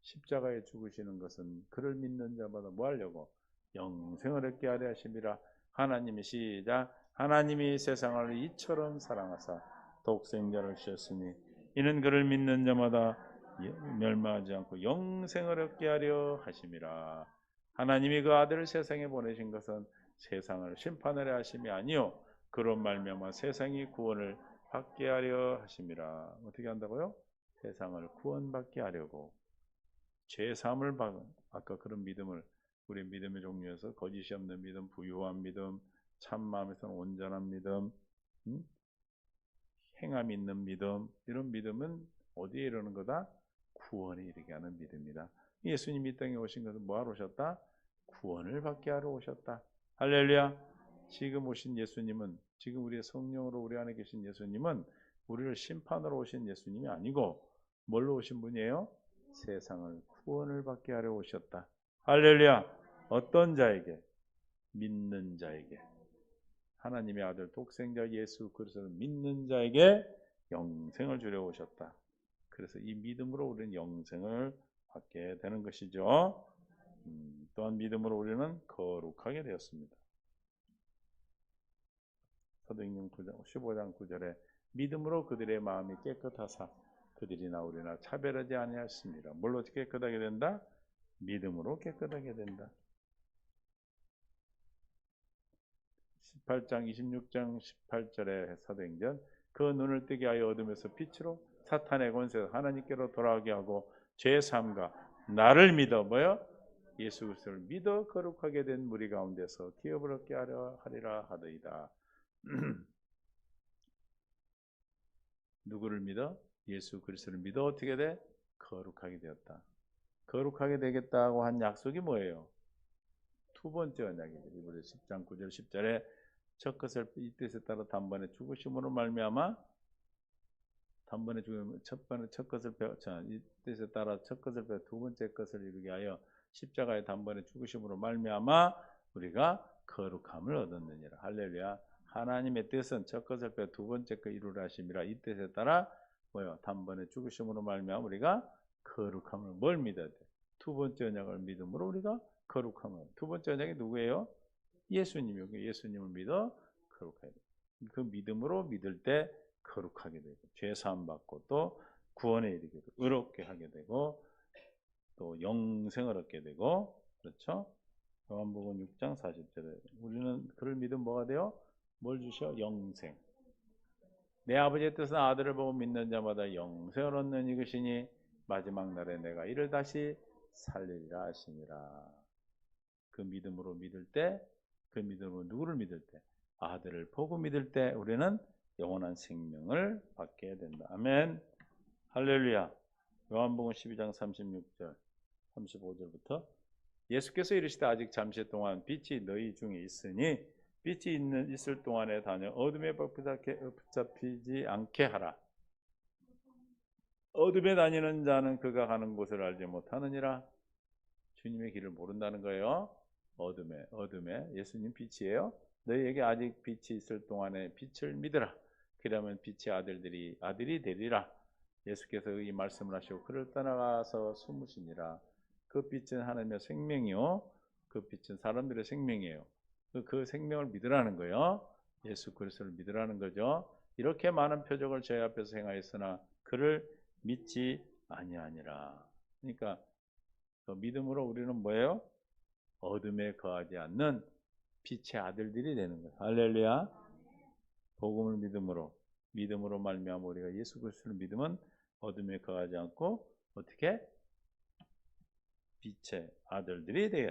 십자가에 죽으시는 것은 그를 믿는 자마다 뭐 하려고? 영생을 얻게 하려 하심이라. 하나님이 시작. 하나님이 세상을 이처럼 사랑하사 독생자를 주셨으니 이는 그를 믿는 자마다 멸망하지 않고 영생을 얻게 하려 하심이라. 하나님이 그 아들을 세상에 보내신 것은 세상을 심판하려 하심이 아니요 그런 말미암아 세상이 구원을 받게 하려 하심이라. 어떻게 한다고요? 세상을 구원받게 하려고. 죄사함을 받은 아까 그런 믿음을 우리 믿음의 종류에서 거짓이 없는 믿음, 부유한 믿음, 참마음에서는 온전한 믿음, 행함 있는 믿음 이런 믿음은 어디에 이르는 거다? 구원에 이르게 하는 믿음이다. 예수님이 이 땅에 오신 것은 뭐하러 오셨다? 구원을 받게 하러 오셨다. 할렐루야. 지금 오신 예수님은 지금 우리의 성령으로 우리 안에 계신 예수님은 우리를 심판하러 오신 예수님이 아니고 뭘로 오신 분이에요? 세상을 구원을 받게 하려 오셨다. 할렐루야. 어떤 자에게? 믿는 자에게. 하나님의 아들 독생자 예수 그리스도를 믿는 자에게 영생을 주려 오셨다. 그래서 이 믿음으로 우리는 영생을 받게 되는 것이죠. 또한 믿음으로 우리는 거룩하게 되었습니다. 사도행전 15장 9절에 믿음으로 그들의 마음이 깨끗하사 그들이 나우리나 차별하지 아니하였습니다. 뭘로 깨끗하게 된다? 믿음으로 깨끗하게 된다. 18장 26장 18절에 사도행전 그 눈을 뜨게 하여 어둠에서 빛으로 사탄의 권세에서 하나님께로 돌아오게 하고 죄 사함과 나를 믿어 뭐요? 예수 그리스도를 믿어 거룩하게 된 무리 가운데서 기업을 얻게 하리라 하더이다. 누구를 믿어? 예수 그리스도를 믿어 어떻게 돼? 거룩하게 되었다. 거룩하게 되겠다고 한 약속이 뭐예요? 두 번째 언약이죠. 이브리서 10장 9절 10절에 첫 것을 이 뜻에 따라 단번에 죽으심으로 말미암아 단번에 죽으면 첫 것을 이 뜻에 따라 첫 것을 배워 두 번째 것을 이루게 하여 십자가의 단번에 죽으심으로 말미암아 우리가 거룩함을 얻었느니라. 할렐루야. 하나님의 뜻은 첫 것을 배워 두 번째 것 이루라 하심이라. 이 뜻에 따라 뭐요? 단번에 죽으심으로 말미암아 우리가 거룩함을 뭘 믿어야 돼? 두 번째 언약을 믿음으로 우리가 거룩함을. 두 번째 언약이 누구예요? 예수님이요. 예수님을 믿어 거룩하게 돼. 그 믿음으로 믿을 때 거룩하게 되고 죄 사함 받고 또 구원에 이르게 되고 의롭게 하게 되고 또 영생을 얻게 되고 그렇죠? 요한복음 6장 40절에 우리는 그를 믿으면 뭐가 돼요? 뭘 주셔? 영생. 내 아버지의 뜻은 아들을 보고 믿는 자마다 영생을 얻는 이것이니 마지막 날에 내가 이를 다시 살리리라 하시니라. 그 믿음으로 믿을 때, 그 믿음으로 누구를 믿을 때? 아들을 보고 믿을 때 우리는 영원한 생명을 받게 된다. 아멘. 할렐루야. 요한복음 12장 36절, 35절부터 예수께서 이르시되 아직 잠시 동안 빛이 너희 중에 있으니 빛이 있을 동안에 다녀 어둠에 붙잡히지 않게 하라. 어둠에 다니는 자는 그가 가는 곳을 알지 못하느니라. 주님의 길을 모른다는 거예요. 어둠에 예수님 빛이에요. 너희에게 아직 빛이 있을 동안에 빛을 믿으라. 그러면 빛의 아들이 되리라. 예수께서 이 말씀을 하시고 그를 떠나가서 숨으시니라. 그 빛은 하나님의 생명이요. 그 빛은 사람들의 생명이에요. 그 생명을 믿으라는 거예요. 예수 그리스도를 믿으라는 거죠. 이렇게 많은 표적을 저희 앞에서 행하였으나 그를 믿지 아니하니라. 그러니까 그 믿음으로 우리는 뭐예요? 어둠에 거하지 않는 빛의 아들들이 되는 거예요. 할렐루야. 복음을 믿음으로 말미암아 우리가 예수 그리스도를 믿으면 어둠에 거하지 않고 어떻게? 빛의 아들들이 돼요.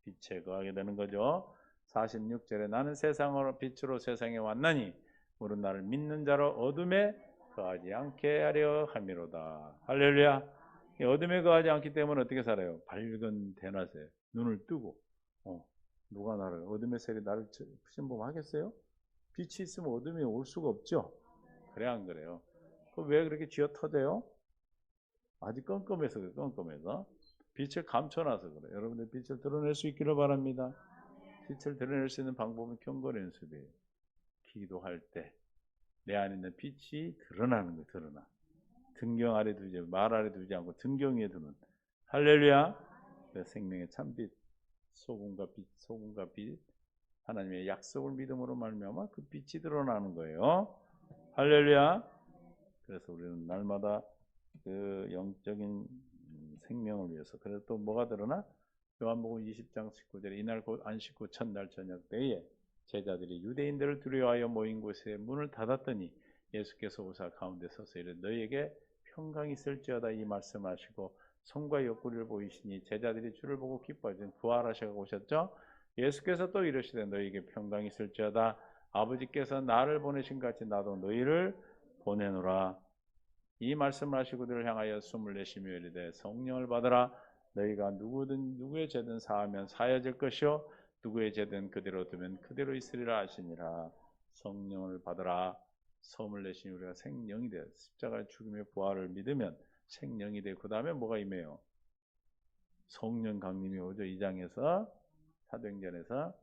빛에 거하게 되는 거죠. 46절에 나는 세상으로 빛으로 세상에 왔나니 우리 나를 믿는 자로 어둠에 거하지 않게 하려 함이로다. 할렐루야. 어둠에 거하지 않기 때문에 어떻게 살아요? 밝은 대낮에 눈을 뜨고 누가 나를 어둠의 세력이 나를 침범하겠어요? 빛이 있으면 어둠이 올 수가 없죠. 그래 안 그래요? 왜 그렇게 쥐어 터대요? 아직 껌껌해서 그래. 껌껌해서 빛을 감춰놔서 그래. 여러분들 빛을 드러낼 수 있기를 바랍니다. 빛을 드러낼 수 있는 방법은 경건 연습이에요. 기도할 때 내 안에 있는 빛이 드러나는 거예요. 드러나. 등경 아래 두지 말 아래 두지 않고 등경 위에 두는 할렐루야. 생명의 참빛 소금과 빛 하나님의 약속을 믿음으로 말미암아 그 빛이 드러나는 거예요. 할렐루야. 그래서 우리는 날마다 그 영적인 생명을 위해서 그래서 또 뭐가 드러나? 요한복음 20장 19절에 이날 곧 안식 후 첫날 저녁 때에 제자들이 유대인들을 두려워하여 모인 곳에 문을 닫았더니 예수께서 오사 가운데 서서 이르되 너희에게 평강이 있을지어다 이 말씀하시고 손과 옆구리를 보이시니 제자들이 주를 보고 기뻐하여 부활하셔 오셨죠. 예수께서 또 이르시되 너희에게 평강이 있을지어다 아버지께서 나를 보내신 같이 나도 너희를 보내노라. 이 말씀을 하시고 그들을 향하여 숨을 내쉬며 이르되 성령을 받으라. 너희가 누구의 죄든 사하면 사여질 것이요 누구의 죄든 그대로 두면 그대로 있으리라 하시니라. 성령을 받으라. 섬을 내시니 우리가 생명이 되어 십자가의 죽음의 부활을 믿으면 생명이 되고 그 다음에 뭐가 임해요? 성령 강림이 오죠. 2장에서 사도행전에서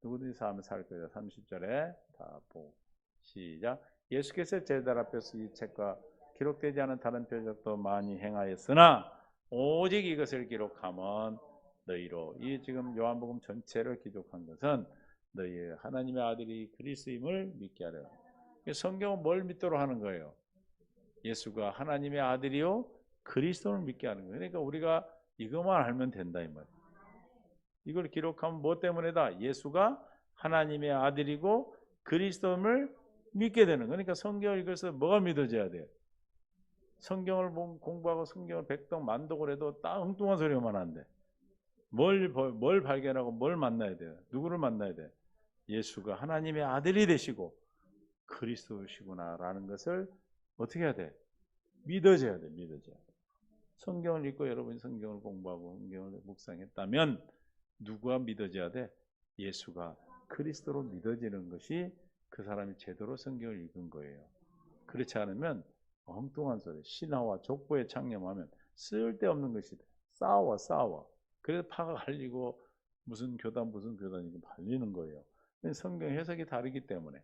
누구든지 사하면 살 거다. 30절에 다 보고 시작. 예수께서 제자들 앞에서 이 책과 기록되지 않은 다른 표적도 많이 행하였으나 오직 이것을 기록하면 너희로 이 지금 요한복음 전체를 기록한 것은 너희 하나님의 아들이 그리스도임을 믿게 하려. 성경은 뭘 믿도록 하는 거예요? 예수가 하나님의 아들이요 그리스도를 믿게 하는 거예요. 그러니까 우리가 이것만 알면 된다 이 말. 이걸 기록하면 뭐 때문에다? 예수가 하나님의 아들이고 그리스도임을 믿게 되는 거니까 성경을 읽어서 뭐가 믿어져야 돼요? 성경을 공부하고 성경을 백독 만독을 해도 딱 엉뚱한 소리만 한대. 뭘 발견하고 뭘 만나야 돼요? 누구를 만나야 돼? 예수가 하나님의 아들이 되시고 그리스도시구나라는 것을 어떻게 해야 돼? 믿어져야 돼. 믿어져야 돼. 성경을 읽고 여러분이 성경을 공부하고 성경을 묵상했다면 누구가 믿어져야 돼? 예수가 그리스도로 믿어지는 것이 그 사람이 제대로 성경을 읽은 거예요. 그렇지 않으면 엉뚱한 소리, 신화와 족보에 창념하면 쓸데없는 것이 돼. 싸워. 그래서 파가 갈리고 무슨 교단이고 발리는 거예요. 성경 해석이 다르기 때문에.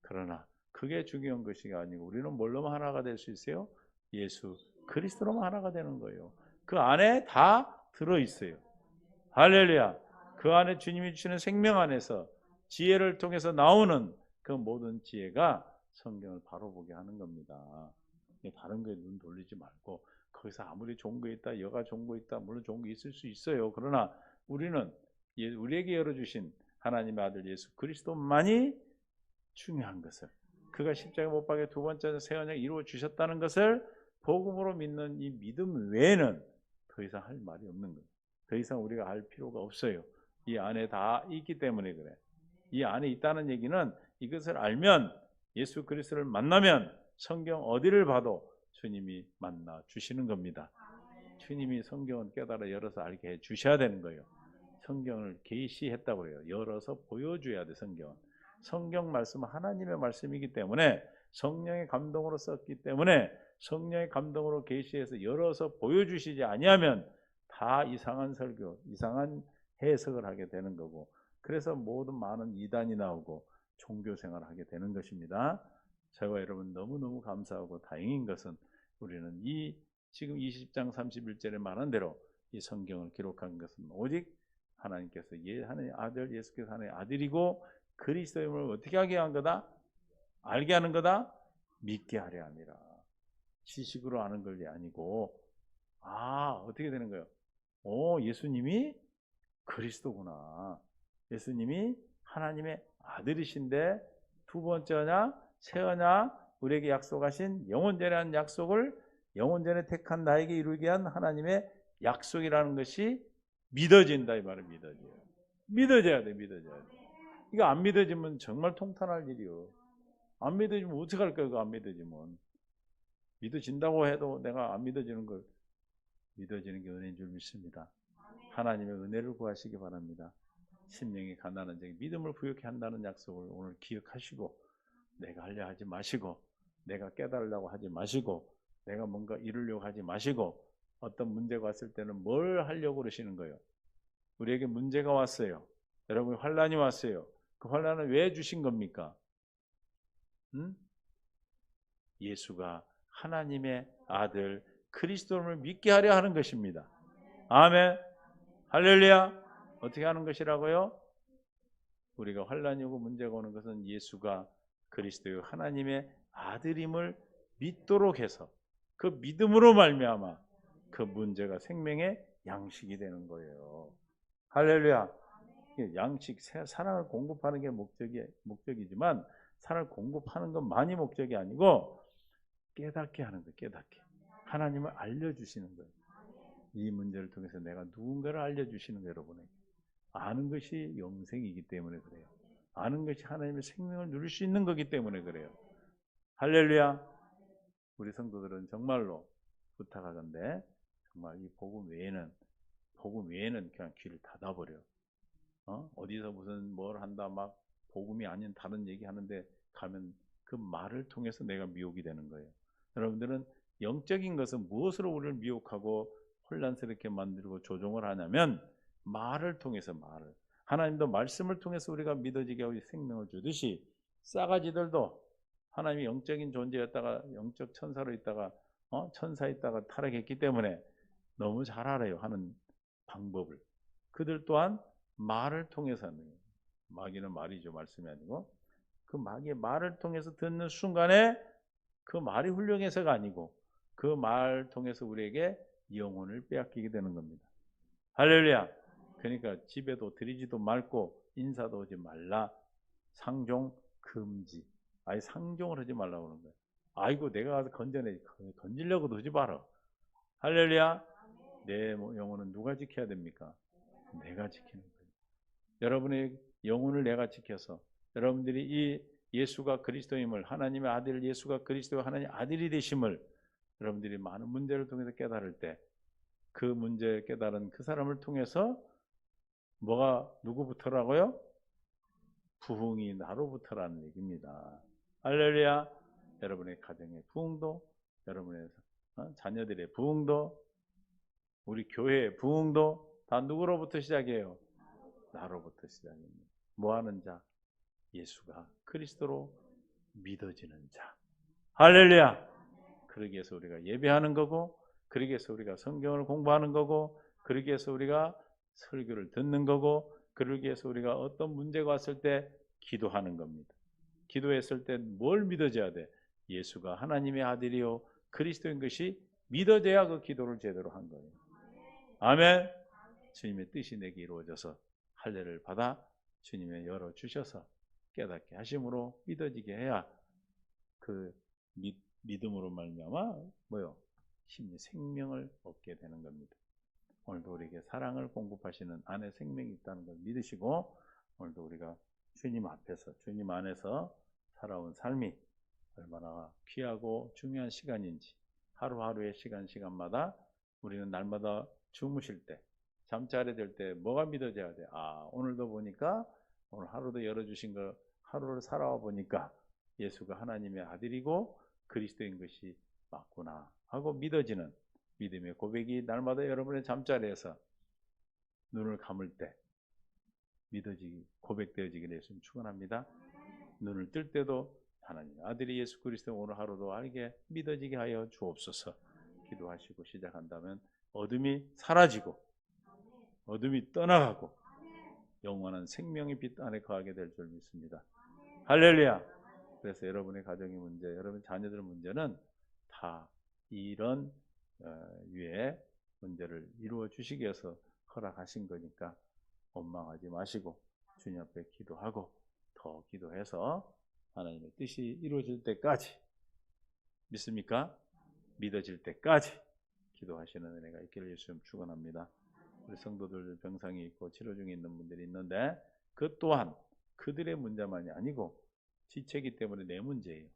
그러나 그게 중요한 것이 아니고 우리는 뭘로만 하나가 될 수 있어요? 예수 그리스도로만 하나가 되는 거예요. 그 안에 다 들어있어요. 할렐루야. 그 안에 주님이 주시는 생명 안에서 지혜를 통해서 나오는 그 모든 지혜가 성경을 바로 보게 하는 겁니다. 다른 거에 눈 돌리지 말고 거기서 아무리 좋은 거 있다, 여가 좋은 거 있다, 물론 좋은 거 있을 수 있어요. 그러나 우리는 우리에게 열어주신 하나님의 아들 예수 그리스도만이 중요한 것을, 그가 십자가 못 박에 두 번째 새 언약 이루어 주셨다는 것을 복음으로 믿는 이 믿음 외에는 더 이상 할 말이 없는 거예요. 더 이상 우리가 알 필요가 없어요. 이 안에 다 있기 때문에 그래. 이 안에 있다는 얘기는 이것을 알면 예수 그리스도를 만나면 성경 어디를 봐도 주님이 만나 주시는 겁니다. 주님이 성경을 깨달아 열어서 알게 해 주셔야 되는 거예요. 성경을 계시했다고 해요. 열어서 보여줘야 돼. 성경 말씀은 하나님의 말씀이기 때문에 성령의 감동으로 썼기 때문에 성령의 감동으로 계시해서 열어서 보여주시지 아니하면 다 이상한 설교, 이상한 해석을 하게 되는 거고, 그래서 모든 많은 이단이 나오고 종교 생활을 하게 되는 것입니다. 저와 여러분 너무너무 감사하고 다행인 것은 우리는 이 지금 20장 31절에 말한 대로 이 성경을 기록한 것은 오직 하나님께서 하나님의 아들 예수께서 하나님의 아들이고 그리스도임을 어떻게 하게 한 거다? 알게 하는 거다? 믿게 하려 함이라. 지식으로 아는 것이 아니고, 어떻게 되는 거예요? 예수님이 그리스도구나. 예수님이 하나님의 아들이신데 두 번째냐 새어냐 우리에게 약속하신 영원전에 약속을 영원전에 택한 나에게 이루게 한 하나님의 약속이라는 것이 믿어진다 이 말은. 믿어져야 돼. 이거 안 믿어지면 정말 통탄할 일이요. 안 믿어지면 어떡할 거야. 안 믿어지면. 믿어진다고 해도 내가 안 믿어지는 걸, 믿어지는 게 은혜인 줄 믿습니다. 하나님의 은혜를 구하시기 바랍니다. 심령이 가난한 자에게 믿음을 부여케 한다는 약속을 오늘 기억하시고, 내가 하려 하지 마시고, 내가 깨달으려고 하지 마시고, 내가 뭔가 이루려고 하지 마시고, 어떤 문제가 왔을 때는 뭘 하려고 그러시는 거예요? 우리에게 문제가 왔어요. 여러분 환난이 왔어요. 그 환난은 왜 주신 겁니까? 예수가 하나님의 아들 그리스도를 믿게 하려 하는 것입니다. 아멘. 할렐루야. 어떻게 하는 것이라고요? 우리가 환난이 오고 문제가 오는 것은 예수가 그리스도의 하나님의 아들임을 믿도록 해서 그 믿음으로 말미암아 그 문제가 생명의 양식이 되는 거예요. 할렐루야. 양식, 사랑을 공급하는 게 목적이지만 사랑을 공급하는 것만이 목적이 아니고 깨닫게 하는 거예요. 깨닫게. 하나님을 알려주시는 거예요. 이 문제를 통해서 내가 누군가를 알려주시는 거예요. 여러분에게. 아는 것이 영생이기 때문에 그래요. 아는 것이 하나님의 생명을 누릴 수 있는 거기 때문에 그래요. 할렐루야. 우리 성도들은 정말로 부탁하던데 정말 이 복음 외에는 그냥 귀를 닫아버려. 어디서 무슨 뭘 한다 막 복음이 아닌 다른 얘기 하는데 가면 그 말을 통해서 내가 미혹이 되는 거예요. 여러분들은 영적인 것은 무엇으로 우리를 미혹하고 혼란스럽게 만들고 조종을 하냐면 말을 통해서 하나님도 말씀을 통해서 우리가 믿어지게 하고 생명을 주듯이 싸가지들도 하나님이 영적인 존재였다가 영적 천사로 있다가 천사 있다가 타락했기 때문에 너무 잘 알아요. 하는 방법을. 그들 또한 말을 통해서 하는 거예요. 마귀는 말이죠. 말씀이 아니고 그 마귀의 말을 통해서 듣는 순간에 그 말이 훌륭해서가 아니고 그 말 통해서 우리에게 영혼을 빼앗기게 되는 겁니다. 할렐루야. 그러니까 집에도 들이지도 말고 인사도 하지 말라. 상종 금지. 아예 상종을 하지 말라고 그러는 거예요. 아이고 내가 가서 건져내. 건지려고도 하지 마라. 할렐루야. 내 영혼은 누가 지켜야 됩니까? 내가 지키는 거예요. 여러분의 영혼을 내가 지켜서 여러분들이 이 예수가 그리스도임을, 하나님의 아들 예수가 그리스도의 하나님의 아들이 되심을 여러분들이 많은 문제를 통해서 깨달을 때 그 문제 깨달은 그 사람을 통해서 뭐가 누구부터라고요? 부흥이 나로부터라는 얘기입니다. 할렐루야. 여러분의 가정의 부흥도, 여러분의 자녀들의 부흥도, 우리 교회의 부흥도 다 누구로부터 시작해요? 나로부터 시작입니다. 뭐하는 자? 예수가 그리스도로 믿어지는 자. 할렐루야. 그러기 위해서 우리가 예배하는 거고, 그러기 위해서 우리가 성경을 공부하는 거고, 그러기 위해서 우리가 설교를 듣는 거고, 그러기 위해서 우리가 어떤 문제가 왔을 때 기도하는 겁니다. 기도했을 때 뭘 믿어져야 돼? 예수가 하나님의 아들이요 그리스도인 것이 믿어져야 그 기도를 제대로 한 거예요. 아멘. 주님의 뜻이 내게 이루어져서 할례를 받아 주님의 열어주셔서 깨닫게 하심으로 믿어지게 해야 그 믿음으로 말미암아 뭐요? 심리 생명을 얻게 되는 겁니다. 오늘도 우리에게 사랑을 공급하시는 안에 생명이 있다는 걸 믿으시고, 오늘도 우리가 주님 앞에서 주님 안에서 살아온 삶이 얼마나 귀하고 중요한 시간인지, 하루하루의 시간마다 우리는 날마다 주무실 때, 잠자리 들 때 뭐가 믿어져야 돼? 아, 오늘도 보니까 오늘 하루도 열어주신 거 하루를 살아와 보니까 예수가 하나님의 아들이고 그리스도인 것이 맞구나 하고 믿어지는 믿음의 고백이 날마다 여러분의 잠자리에서 눈을 감을 때 믿어지기, 고백되어지기를 예수님 축원합니다. 눈을 뜰 때도 하나님의 아들이 예수 그리스도 오늘 하루도 알게 믿어지게 하여 주옵소서. 기도하시고 시작한다면 어둠이 사라지고 어둠이 떠나가고 영원한 생명의 빛 안에 거하게 될 줄 믿습니다. 할렐루야. 그래서 여러분의 가정의 문제, 여러분 자녀들의 문제는 다 이런 유의 문제를 이루어 주시기 위해서 허락하신 거니까 원망하지 마시고 주님 앞에 기도하고 더 기도해서 하나님의 뜻이 이루어질 때까지, 믿습니까? 믿어질 때까지 기도하시는 은혜가 있기를 예수님 축원합니다. 우리 성도들 병상이 있고 치료 중에 있는 분들이 있는데 그 또한 그들의 문제만이 아니고 지체이기 때문에 내 문제예요.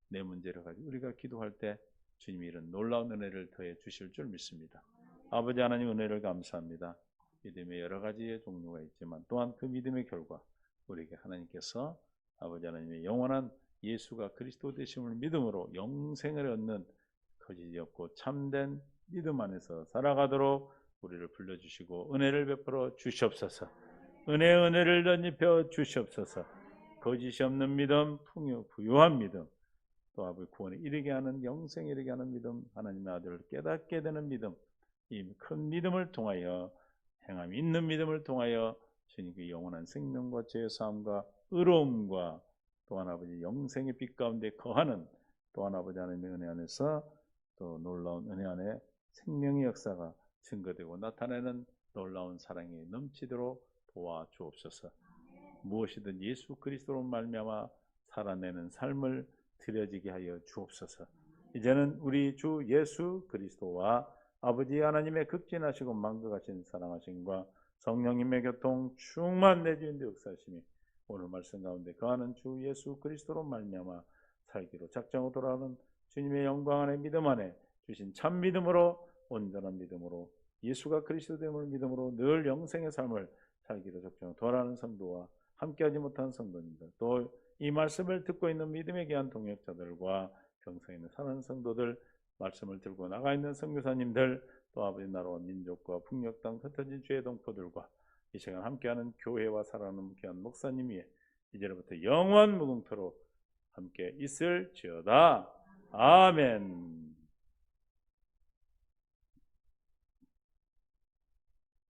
내 문제를 가지고 우리가 기도할 때 주님이 이런 놀라운 은혜를 더해 주실 줄 믿습니다. 아버지 하나님 은혜를 감사합니다. 믿음의 여러 가지의 종류가 있지만 또한 그 믿음의 결과 우리에게 하나님께서 아버지 하나님의 영원한 예수가 그리스도 되심을 믿음으로 영생을 얻는 거짓이 없고 참된 믿음 안에서 살아가도록 우리를 불러주시고 은혜를 베풀어 주시옵소서. 은혜를 덧입혀 주시옵소서. 거짓이 없는 믿음, 부유한 믿음, 또 아버지 구원에 이르게 하는, 영생에 이르게 하는 믿음, 하나님의 아들을 깨닫게 되는 믿음, 이 큰 믿음을 통하여, 행함이 있는 믿음을 통하여 주님께 영원한 생명과 죄사함과 의로움과 또한 아버지 영생의 빛 가운데 거하는, 또한 아버지 하나님의 은혜 안에서 또 놀라운 은혜 안에 생명의 역사가 증거되고 나타내는 놀라운 사랑이 넘치도록 도와주옵소서. 무엇이든 예수 그리스도로 말미암아 살아내는 삶을 드려지게 하여 주옵소서. 이제는 우리 주 예수 그리스도와 아버지 하나님의 극진하시고 만극하신 사랑하심과 성령님의 교통 충만 내주인데 역사하심이 오늘 말씀 가운데 거하는 주 예수 그리스도로 말미암아 살기로 작정하고 돌아오는 주님의 영광 안에 믿음 안에 주신 참 믿음으로, 온전한 믿음으로, 예수가 그리스도 됨을 믿음으로 늘 영생의 삶을 살기로 작정하고 돌아오는 성도와 함께하지 못한 성도님들, 또 이 말씀을 듣고 있는 믿음의 귀한 동역자들과 병상에 있는 사는 성도들, 말씀을 들고 나가 있는 선교사님들, 또 아버지 나라와 민족과 풍력 땅 흩어진 주의 동포들과 이 시간 함께하는 교회와 살아가는 귀한 목사님 위에 이제부터 영원 무궁토록 함께 있을지어다. 아멘.